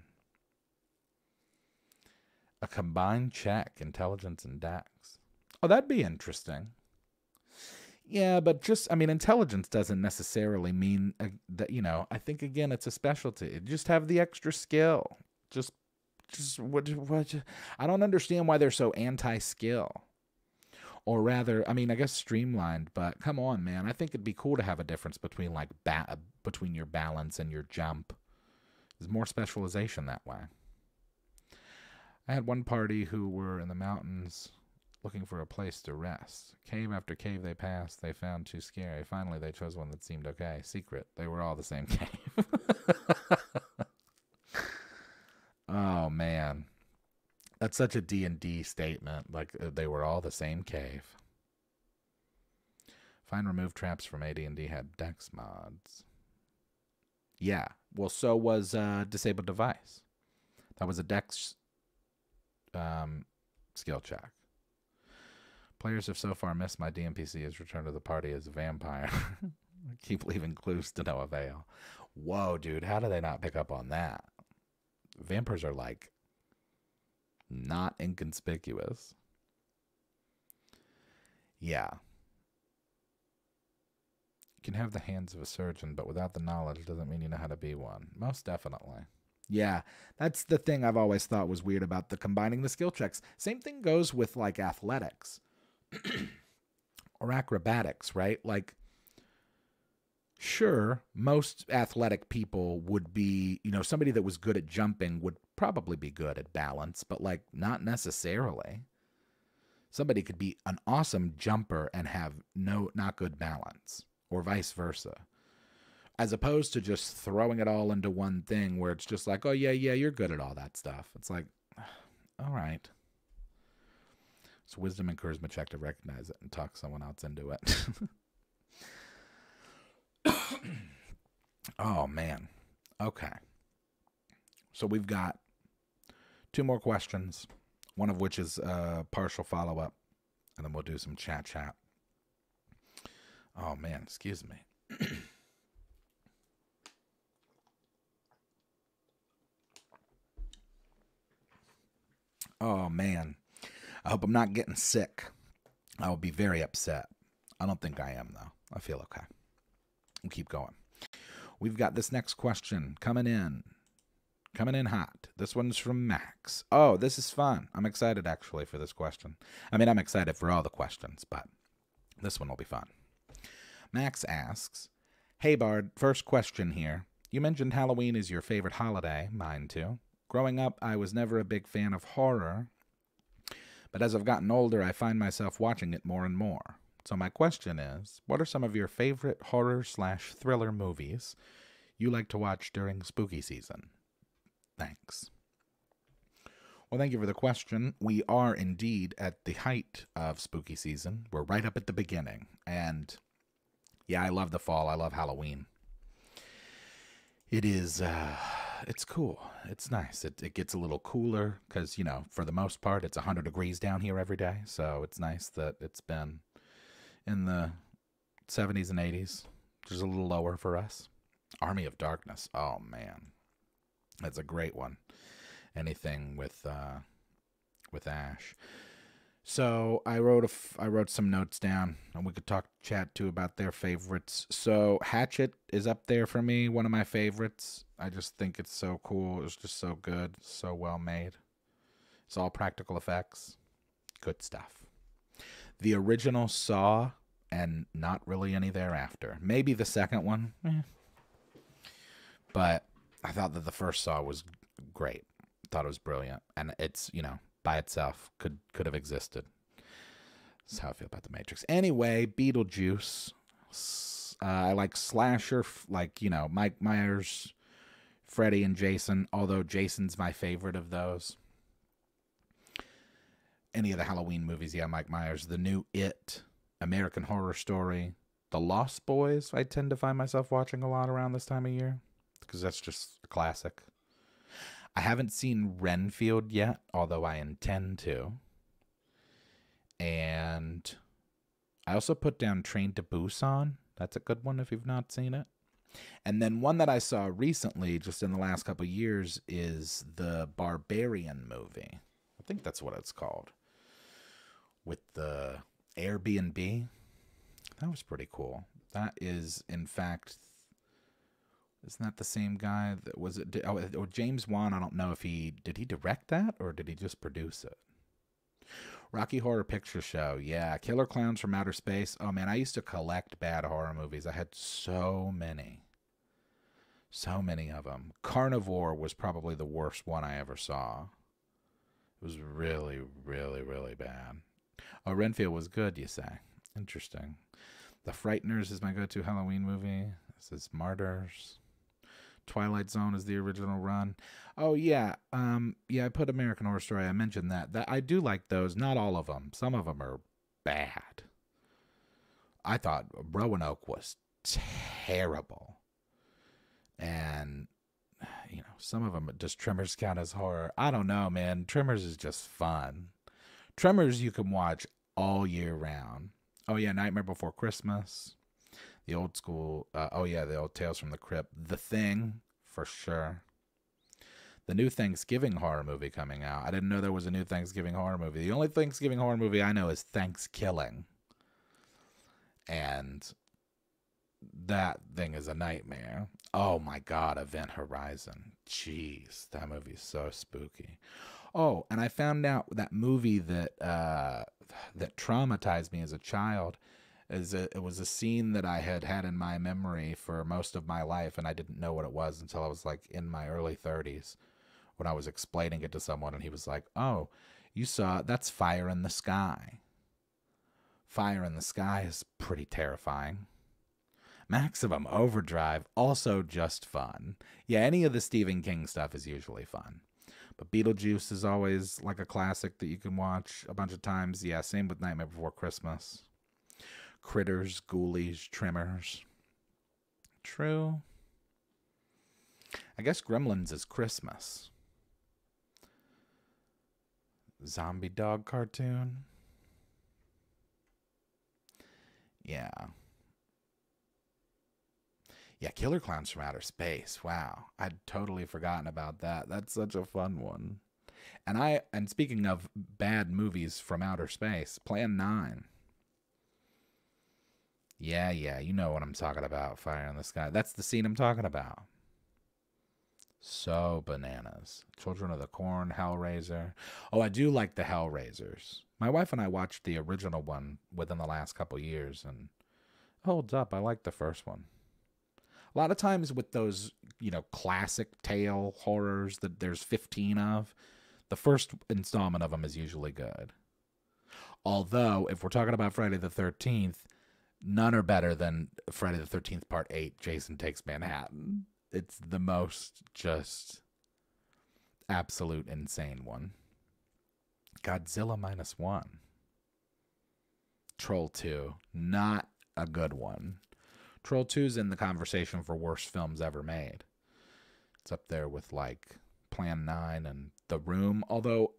A combined check, intelligence and dex. Oh, that'd be interesting. Yeah, but intelligence doesn't necessarily mean that, I think, again, it's a specialty. Just have the extra skill. Just what, I don't understand why they're so anti-skill. Or rather, I guess streamlined, but come on, man. I think it'd be cool to have a difference between, between your balance and your jump. There's more specialization that way. I had one party who were in the mountains looking for a place to rest. Cave after cave they passed, they found too scary. Finally, they chose one that seemed okay. Secret. They were all the same cave. Oh, man. That's such a D&D statement. Like, they were all the same cave. Find remove traps from AD&D had dex mods. Yeah. Well, so was Disabled Device. That was a dex skill check. Players have so far missed my DMPC has returned to the party as a vampire. I keep leaving clues to no avail. Whoa, dude. How do they not pick up on that? Vampires are, not inconspicuous. Yeah. You can have the hands of a surgeon, but without the knowledge doesn't mean you know how to be one. Most definitely. Yeah, that's the thing I've always thought was weird about the combining the skill checks. Same thing goes with, athletics. Or acrobatics, right? Sure, most athletic people would be, somebody that was good at jumping would probably be good at balance, but not necessarily. Somebody could be an awesome jumper and have not good balance, or vice versa. As opposed to just throwing it all into one thing where it's just oh yeah, you're good at all that stuff. It's all right. It's wisdom and charisma check to recognize it and talk someone else into it. Oh, man. Okay. So we've got 2 more questions, one of which is a partial follow-up, and then we'll do some chat. Oh, man. Excuse me. Oh, man. I hope I'm not getting sick. I will be very upset. I don't think I am, though. I feel okay. We'll keep going. We've got this next question coming in hot. This one's from Max. Oh, this is fun. I'm excited, actually, for this question. I'm excited for all the questions, but this one will be fun. Max asks, hey, Bard, first question here. You mentioned Halloween is your favorite holiday. Mine, too. Growing up, I was never a big fan of horror, but as I've gotten older, I find myself watching it more and more. So my question is, what are some of your favorite horror/thriller movies you like to watch during spooky season? Thanks. Well, thank you for the question. We are indeed at the height of spooky season. We're right up at the beginning. And yeah, I love the fall. I love Halloween. It is, it's cool. It's nice. It gets a little cooler because, for the most part, it's 100 degrees down here every day. So it's nice that it's been in the 70s and 80s, which is a little lower for us. Army of Darkness. Oh, man. That's a great one. Anything with Ash. So I wrote some notes down, and we could chat too about their favorites. So Hatchet is up there for me, one of my favorites. I just think it's so cool. It's just so good, so well made. It's all practical effects. Good stuff. The original Saw, and not really any thereafter. Maybe the second one, but I thought that the first Saw was great. I thought it was brilliant, and it's, by itself could have existed. That's how I feel about the Matrix. Anyway, Beetlejuice. I like slasher, Mike Myers, Freddy, and Jason, although Jason's my favorite of those. Any of the Halloween movies, yeah, Mike Myers. The new It, American Horror Story, The Lost Boys, I tend to find myself watching a lot around this time of year. because that's just a classic. I haven't seen Renfield yet, although I intend to. And I also put down Train to Busan. That's a good one if you've not seen it. And then one that I saw recently, just in the last couple of years, is the Barbarian movie. I think that's what it's called. With the Airbnb. That was pretty cool. That is, in fact, isn't that the same guy that was it? Oh, James Wan. I don't know if did he direct that or did he just produce it? Rocky Horror Picture Show. Yeah, Killer Clowns from Outer Space. Oh man, I used to collect bad horror movies. I had so many. So many of them. Carnivore was probably the worst one I ever saw. It was really, really, really bad. Oh, Renfield was good, you say? Interesting. The Frighteners is my go-to Halloween movie. This is Martyrs. Twilight Zone is the original run. Oh, yeah. I put American Horror Story. I mentioned that. I do like those. Not all of them. Some of them are bad. I thought Roanoke was terrible. And, some of them, does Tremors count as horror? I don't know, man. Tremors is just fun. Tremors you can watch all year round. Oh, yeah, Nightmare Before Christmas. The old school, the old Tales from the Crypt. The Thing, for sure. The new Thanksgiving horror movie coming out. I didn't know there was a new Thanksgiving horror movie. The only Thanksgiving horror movie I know is Thanksgiving. And that thing is a nightmare. Oh my God, Event Horizon. Jeez, that movie is so spooky. Oh, and I found out that movie that traumatized me as a child it was a scene that I had in my memory for most of my life, and I didn't know what it was until I was like in my early 30s when I was explaining it to someone, and he was like, "Oh, you saw that's Fire in the Sky." Fire in the Sky is pretty terrifying. Maximum Overdrive, also just fun. Yeah, any of the Stephen King stuff is usually fun. But Beetlejuice is always like a classic that you can watch a bunch of times. Yeah, same with Nightmare Before Christmas. Critters, Ghoulies, Tremors. True. I guess Gremlins is Christmas. Zombie dog cartoon. Yeah. Yeah, Killer Clowns from Outer Space. Wow. I'd totally forgotten about that. That's such a fun one. And speaking of bad movies from outer space, Plan 9. Yeah, you know what I'm talking about, Fire in the Sky. That's the scene I'm talking about. So bananas. Children of the Corn, Hellraiser. Oh, I do like the Hellraisers. My wife and I watched the original one within the last couple years, and it holds up. I like the first one. A lot of times with those, classic tale horrors that there's 15 of, the first installment of them is usually good. Although, if we're talking about Friday the 13th, none are better than Friday the 13th Part 8, Jason Takes Manhattan. It's the most just absolute insane one. Godzilla -1. Troll 2, not a good one. Troll 2's in the conversation for worst films ever made. It's up there with like Plan 9 and The Room. Although,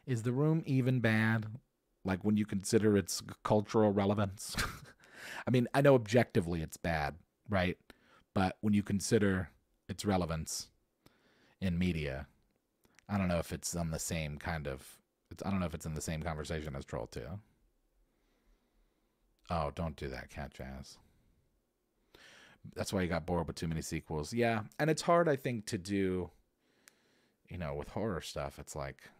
is The Room even bad? Like when you consider its cultural relevance? I mean, I know objectively it's bad, right? But when you consider its relevance in media, I don't know if it's on the same kind of... I don't know if it's in the same conversation as Troll 2. Oh, don't do that, Cat Jazz. That's why you got bored with too many sequels. Yeah, and it's hard, I think, to do, with horror stuff. It's like,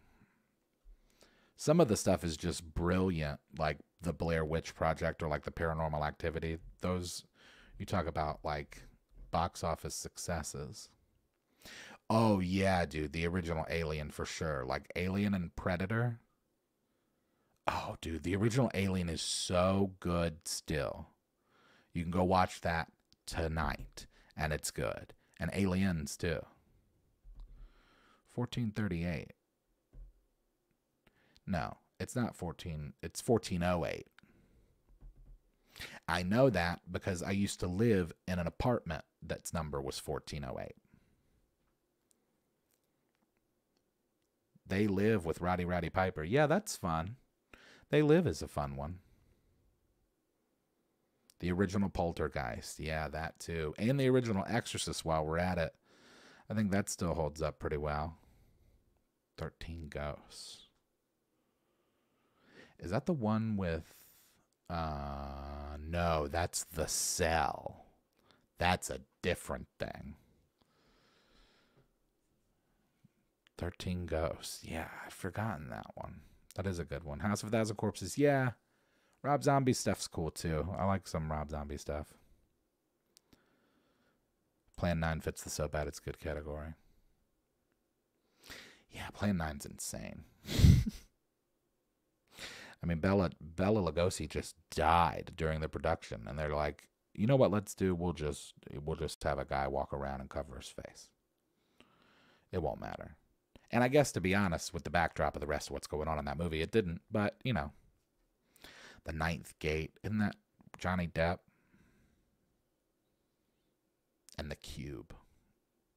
some of the stuff is just brilliant, like the Blair Witch Project or like the Paranormal Activity. Those, you talk about like box office successes. Oh, yeah, dude, the original Alien for sure. Like Alien and Predator. Oh, dude, the original Alien is so good still. You can go watch that tonight, and it's good. And Aliens, too. 1438. No, it's not 14. It's 1408. I know that because I used to live in an apartment that's number was 1408. They Live with Roddy Piper. Yeah, that's fun. They Live is a fun one. The original Poltergeist. Yeah, that too. And the original Exorcist while we're at it. I think that still holds up pretty well. 13 Ghosts. Is that the one with... no, that's The Cell. That's a different thing. 13 Ghosts. Yeah, I've forgotten that one. That is a good one. House of a Thousand Corpses. Yeah. Rob Zombie stuff's cool too. I like some Rob Zombie stuff. Plan 9 fits the so bad it's good category. Yeah, Plan 9's insane. I mean, Bela Lugosi just died during the production, and they're like, you know what? Let's do. We'll just have a guy walk around and cover his face. It won't matter. And I guess, to be honest, with the backdrop of the rest of what's going on in that movie, it didn't. But you know, The Ninth Gate, isn't that Johnny Depp? And The Cube.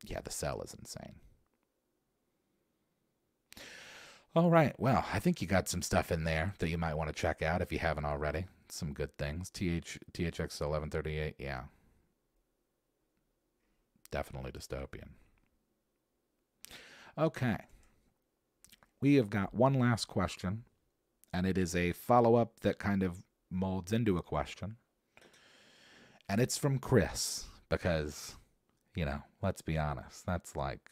Yeah, The Cell is insane. All right. Well, I think you got some stuff in there that you might want to check out if you haven't already. Some good things. THX 1138. Yeah. Definitely dystopian. Okay. We have got one last question, and it is a follow-up that kind of molds into a question. And it's from Chris, because, you know, let's be honest. That's like...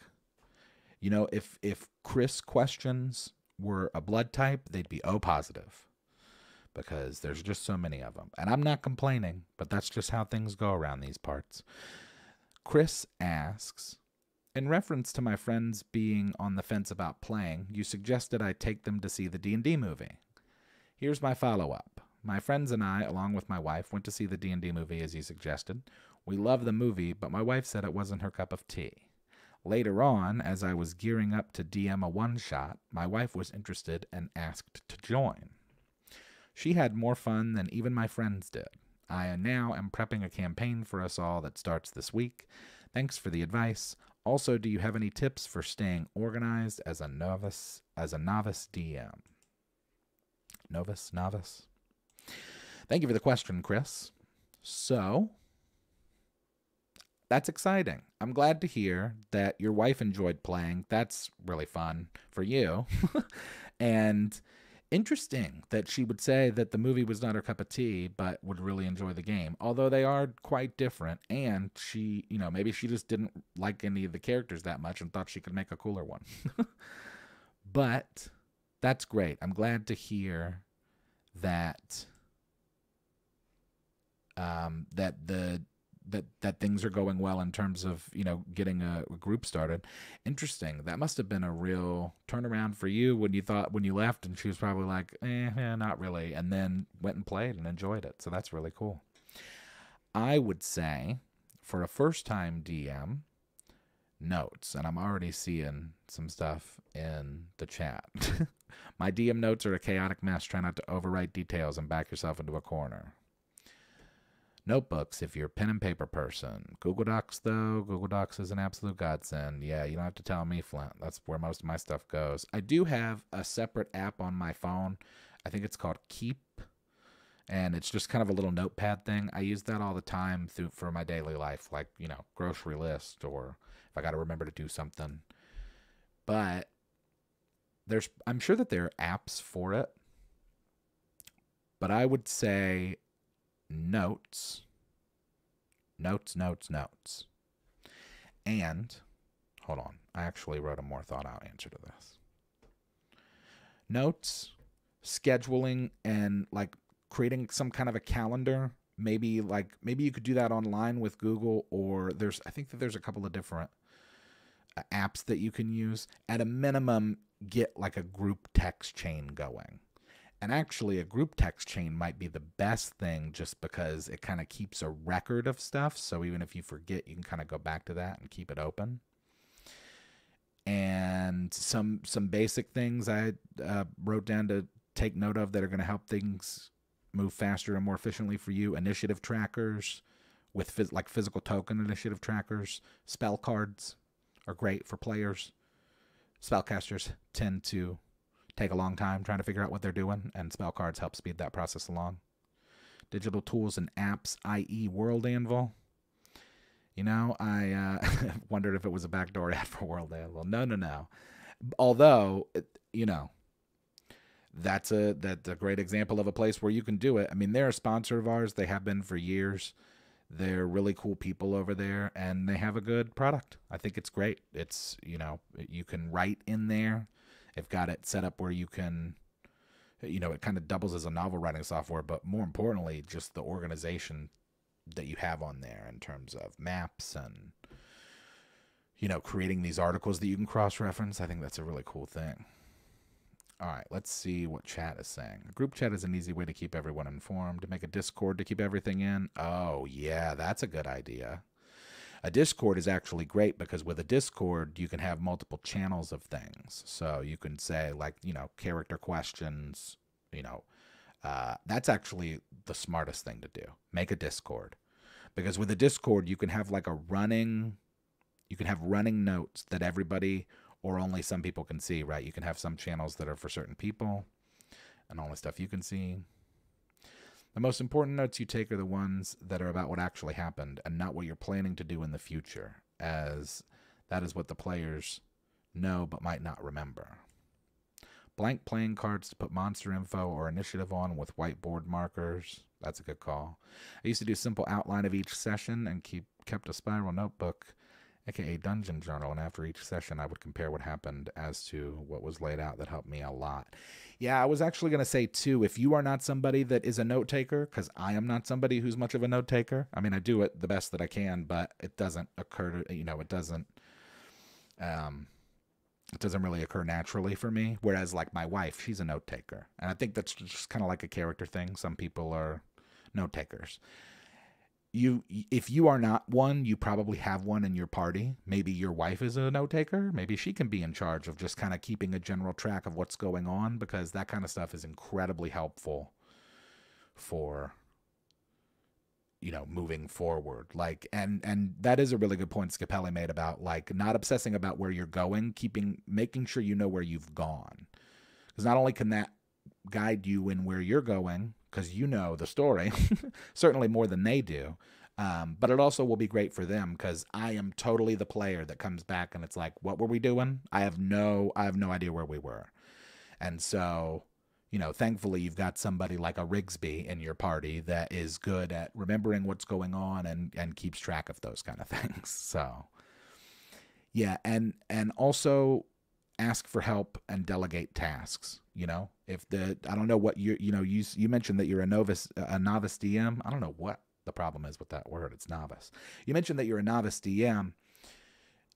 You know, if Chris questions were a blood type, they'd be O positive because there's just so many of them. And I'm not complaining, but that's just how things go around these parts. Chris asks, in reference to my friends being on the fence about playing, you suggested I take them to see the D&D movie. Here's my follow-up. My friends and I, along with my wife, went to see the D&D movie as you suggested. We love the movie, but my wife said it wasn't her cup of tea. Later on, as I was gearing up to DM a one-shot, my wife was interested and asked to join. She had more fun than even my friends did. I now am prepping a campaign for us all that starts this week. Thanks for the advice. Also, do you have any tips for staying organized as a novice DM? Novice? Thank you for the question, Chris. So... that's exciting. I'm glad to hear that your wife enjoyed playing. That's really fun for you. And interesting that she would say that the movie was not her cup of tea, but would really enjoy the game. Although they are quite different. And she, you know, maybe she just didn't like any of the characters that much and thought she could make a cooler one. But that's great. I'm glad to hear that that things are going well in terms of, you know, getting a group started. Interesting. That must have been a real turnaround for you when you left and she was probably like, not really. And then went and played and enjoyed it. So that's really cool. I would say for a first time DM, notes, and I'm already seeing some stuff in the chat. My DM notes are a chaotic mess. Try not to overwrite details and back yourself into a corner. Notebooks, if you're a pen and paper person. Google Docs, though. Google Docs is an absolute godsend. Yeah, you don't have to tell me, Flint. That's where most of my stuff goes. I do have a separate app on my phone. I think it's called Keep. And it's just kind of a little notepad thing. I use that all the time for my daily life, like, you know, grocery list or if I got to remember to do something. But I'm sure that there are apps for it. But I would say notes. And, hold on, I actually wrote a more thought out answer to this. Notes, scheduling, and like creating some kind of a calendar. Maybe you could do that online with Google, or I think that there's a couple of different apps that you can use. At a minimum, get like a group text chain going. And actually, a group text chain might be the best thing just because it kind of keeps a record of stuff. So even if you forget, you can kind of go back to that and keep it open. And some basic things I wrote down to take note of that are going to help things move faster and more efficiently for you. Initiative trackers with like physical token initiative trackers. Spell cards are great for players. Spellcasters tend to take a long time trying to figure out what they're doing, and spell cards help speed that process along. Digital tools and apps, i.e. World Anvil. You know, I wondered if it was a backdoor ad for World Anvil. No. Although, you know, that's a great example of a place where you can do it. I mean, they're a sponsor of ours. They have been for years. They're really cool people over there, and they have a good product. I think it's great. It's, you know, you can write in there. They've got it set up where you can, you know, it kind of doubles as a novel writing software, but more importantly, just the organization that you have on there in terms of maps and, you know, creating these articles that you can cross-reference. I think that's a really cool thing. All right, let's see what chat is saying. A group chat is an easy way to keep everyone informed. Make a Discord to keep everything in. Oh, yeah, that's a good idea. A Discord is actually great because with a Discord, you can have multiple channels of things. So you can say, like, you know, character questions, you know. That's actually the smartest thing to do. Make a Discord. Because with a Discord, you can have like running notes that everybody or only some people can see, right? You can have some channels that are for certain people and only stuff you can see. The most important notes you take are the ones that are about what actually happened and not what you're planning to do in the future, as that is what the players know but might not remember. Blank playing cards to put monster info or initiative on with whiteboard markers. That's a good call. I used to do a simple outline of each session and kept a spiral notebook, aka dungeon journal, and after each session I would compare what happened as to what was laid out. That helped me a lot. Yeah, I was actually going to say too, if you are not somebody that is a note taker, because I am not somebody who's much of a note taker. I mean, I do it the best that I can, but it doesn't occur to, you know, it doesn't really occur naturally for me. Whereas like my wife, she's a note taker, and I think that's just kind of like a character thing. Some people are note takers. If you are not one, you probably have one in your party. Maybe your wife is a note taker. Maybe she can be in charge of just kind of keeping a general track of what's going on, because that kind of stuff is incredibly helpful for, you know, moving forward. Like, and that is a really good point Scapelli made about like not obsessing about where you're going, making sure you know where you've gone. Because not only can that guide you in where you're going, because you know the story, certainly more than they do. But it also will be great for them, because I am totally the player that comes back and it's like, what were we doing? I have no idea where we were. And so, you know, thankfully you've got somebody like a Rigsby in your party that is good at remembering what's going on and keeps track of those kind of things. So yeah, and also ask for help and delegate tasks. You know, if I don't know what you mentioned that you're a novice DM. I don't know what the problem is with that word. It's novice. You mentioned that you're a novice DM.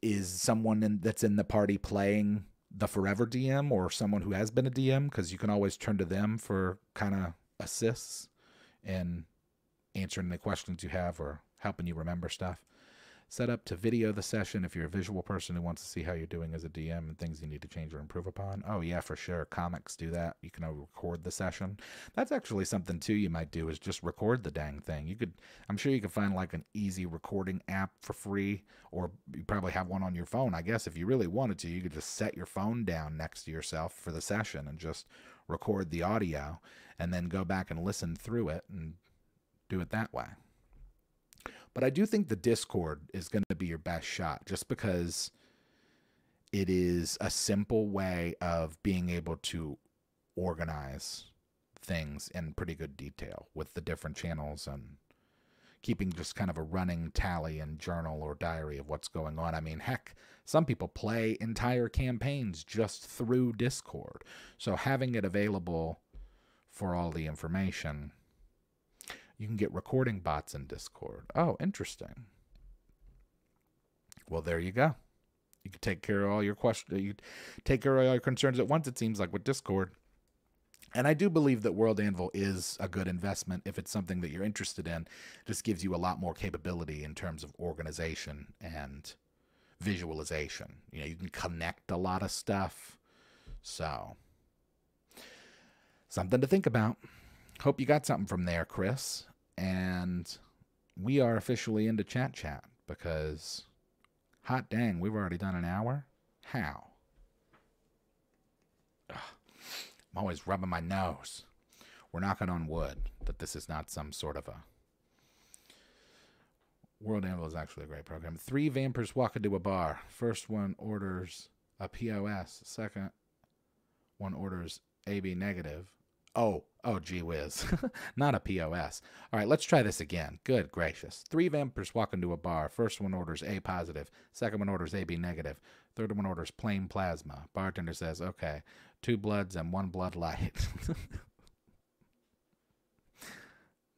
Is someone that's in the party playing the forever DM or someone who has been a DM? Because you can always turn to them for kind of assists in answering the questions you have or helping you remember stuff. Set up to video the session if you're a visual person who wants to see how you're doing as a DM and things you need to change or improve upon. Oh, yeah, for sure. Comics do that. You can record the session. That's actually something, too, you might do is just record the dang thing. I'm sure you could find like an easy recording app for free, or you probably have one on your phone. I guess if you really wanted to, you could just set your phone down next to yourself for the session and just record the audio and then go back and listen through it and do it that way. But I do think the Discord is going to be your best shot, just because it is a simple way of being able to organize things in pretty good detail with the different channels and keeping just kind of a running tally and journal or diary of what's going on. I mean, heck, some people play entire campaigns just through Discord. So having it available for all the information. You can get recording bots in Discord. Oh, interesting. Well, there you go. You can take care of all your questions. You take care of all your concerns at once, it seems like, with Discord. And I do believe that World Anvil is a good investment if it's something that you're interested in. It just gives you a lot more capability in terms of organization and visualization. You know, you can connect a lot of stuff. So, something to think about. Hope you got something from there, Chris. And we are officially into chat because hot dang, we've already done an hour. How? Ugh, I'm always rubbing my nose. We're knocking on wood that this is not some sort of a... World Anvil is actually a great program. 3 vampires walk into a bar. First one orders a POS. Second one orders AB negative. Oh, gee whiz. Not a POS. All right, let's try this again. Good gracious. 3 vampires walk into a bar. First one orders A positive. Second one orders AB negative. Third one orders plain plasma. Bartender says, okay, 2 bloods and 1 blood light.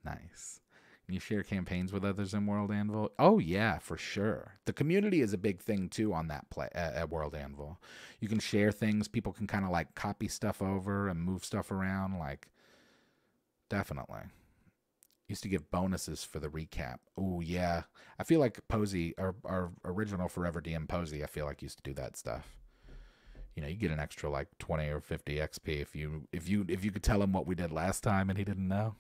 Nice. Can you share campaigns with others in World Anvil? Oh, yeah, for sure. The community is a big thing, too, on that play at World Anvil. You can share things. People can kind of, like, copy stuff over and move stuff around. Like, definitely. Used to give bonuses for the recap. Oh, yeah. I feel like Posey, our original Forever DM Posey, I feel like used to do that stuff. You know, you get an extra, like, 20 or 50 XP if you could tell him what we did last time and he didn't know.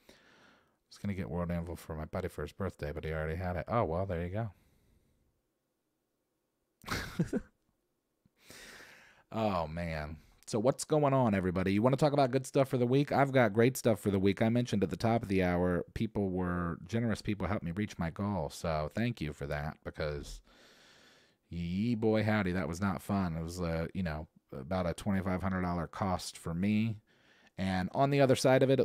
I was going to get World Anvil for my buddy for his birthday, but he already had it. Oh, well, there you go. Oh, man. So what's going on, everybody? You want to talk about good stuff for the week? I've got great stuff for the week. I mentioned at the top of the hour, generous people helped me reach my goal. So thank you for that, because yee boy howdy, that was not fun. It was, about a $2,500 cost for me. And on the other side of it,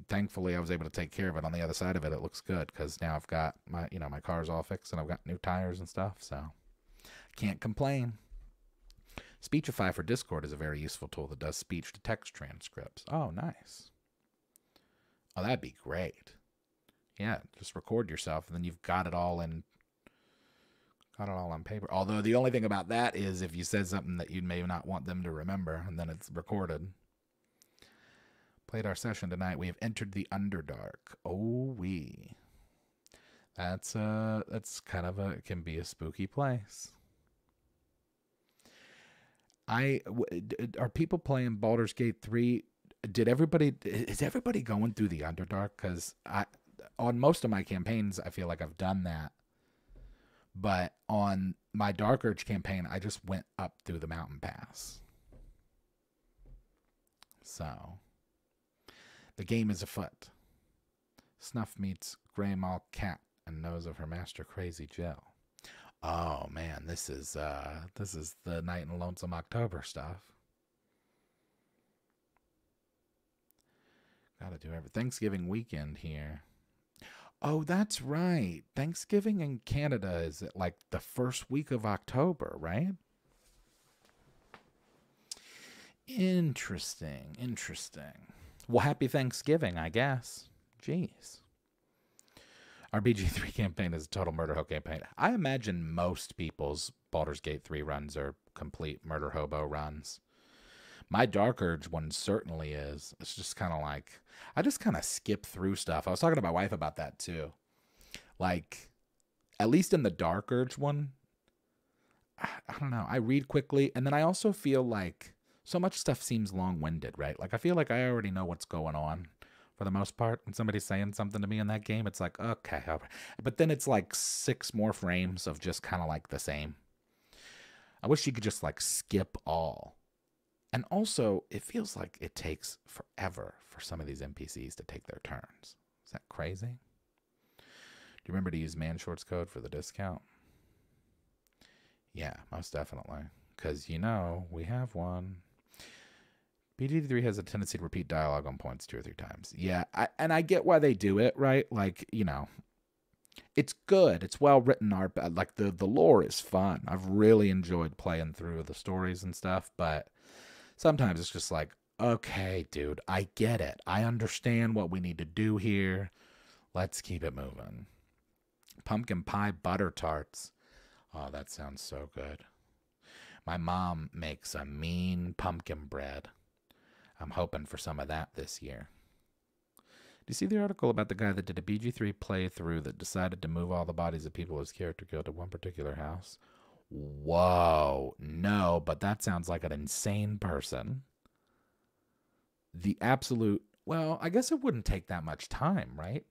thankfully I was able to take care of it. On the other side of it, it looks good because now I've got my car's all fixed and I've got new tires and stuff. So can't complain. Speechify for Discord is a very useful tool that does speech to text transcripts. Oh, nice. Oh, that'd be great. Yeah, just record yourself and then you've got it all on paper. Although the only thing about that is if you said something that you may not want them to remember and then it's recorded. Played our session tonight. We have entered the Underdark. Oh, we. That's kind of it can be a spooky place. Are people playing Baldur's Gate 3? Is everybody going through the Underdark? Because on most of my campaigns, I feel like I've done that. But on my Dark Urge campaign, I just went up through the mountain pass. So... the game is afoot. Snuff meets Grey Maw Cat and knows of her master Crazy Jill. Oh man, this is the Night in Lonesome October stuff. Gotta do everything. Thanksgiving weekend here. Oh, that's right. Thanksgiving in Canada is like the first week of October, right? Interesting. Well, happy Thanksgiving, I guess. Jeez. Our BG3 campaign is a total murder hobo campaign. I imagine most people's Baldur's Gate 3 runs are complete murder hobo runs. My Dark Urge one certainly is. It's just kind of like, I just kind of skip through stuff. I was talking to my wife about that too. Like, at least in the Dark Urge one, I don't know. I read quickly, and then I also feel like so much stuff seems long-winded, right? Like, I feel like I already know what's going on for the most part. When somebody's saying something to me in that game, it's like, okay. But then it's like 6 more frames of just kind of like the same. I wish you could just like skip all. And also, it feels like it takes forever for some of these NPCs to take their turns. Is that crazy? Do you remember to use Mann Shorts code for the discount? Yeah, most definitely. Because, we have one. BD3 has a tendency to repeat dialogue on points 2 or 3 times. Yeah, I get why they do it, right? Like, it's good. It's well written. Like, the lore is fun. I've really enjoyed playing through the stories and stuff, but sometimes it's just like, okay, dude, I get it. I understand what we need to do here. Let's keep it moving. Pumpkin pie butter tarts. Oh, that sounds so good. My mom makes a mean pumpkin bread. I'm hoping for some of that this year. Do you see the article about the guy that did a BG3 playthrough that decided to move all the bodies of people his character killed to one particular house? Whoa. No, but that sounds like an insane person. The absolute... Well, I guess it wouldn't take that much time, right?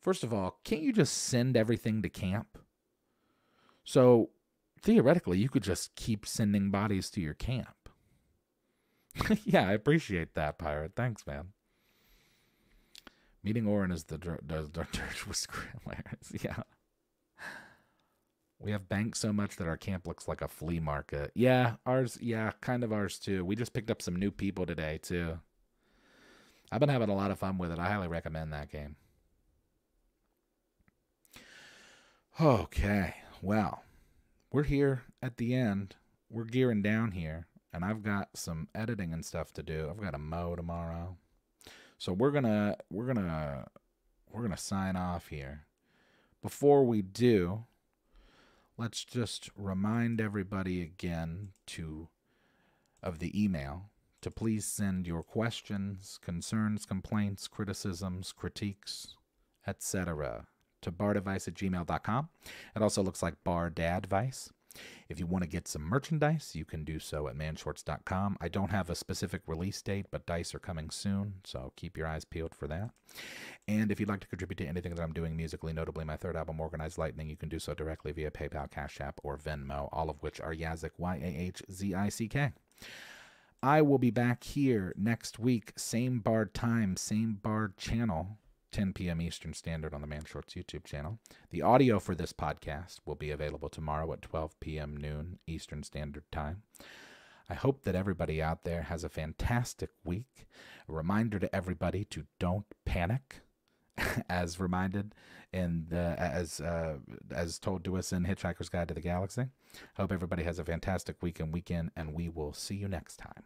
First of all, can't you just send everything to camp? So theoretically, you could just keep sending bodies to your camp. Yeah, I appreciate that, Pirate. Thanks, man. Meeting Orin is the church with Scramblers. Yeah. We have banked so much that our camp looks like a flea market. Yeah, ours, yeah, kind of ours too. We just picked up some new people today too. I've been having a lot of fun with it. I highly recommend that game. Okay, well, we're here at the end. We're gearing down here, and I've got some editing and stuff to do. I've got a mow tomorrow. So we're gonna sign off here. Before we do, let's just remind everybody again of the email to please send your questions, concerns, complaints, criticisms, critiques, etc. to bardadvice@gmail.com. It also looks like bardadvice. If you want to get some merchandise, you can do so at manshorts.com. I don't have a specific release date, but dice are coming soon, so keep your eyes peeled for that. And if you'd like to contribute to anything that I'm doing musically, notably my third album, Organized Lightning, you can do so directly via PayPal, Cash App, or Venmo, all of which are Yazik, Yahzick. I will be back here next week, same Bard time, same Bard channel, 10 p.m. Eastern Standard on the Man Shorts YouTube channel. The audio for this podcast will be available tomorrow at 12 p.m. noon Eastern Standard Time. I hope that everybody out there has a fantastic week. A reminder to everybody to don't panic, as reminded in as told to us in Hitchhiker's Guide to the Galaxy. Hope everybody has a fantastic week and weekend, and we will see you next time.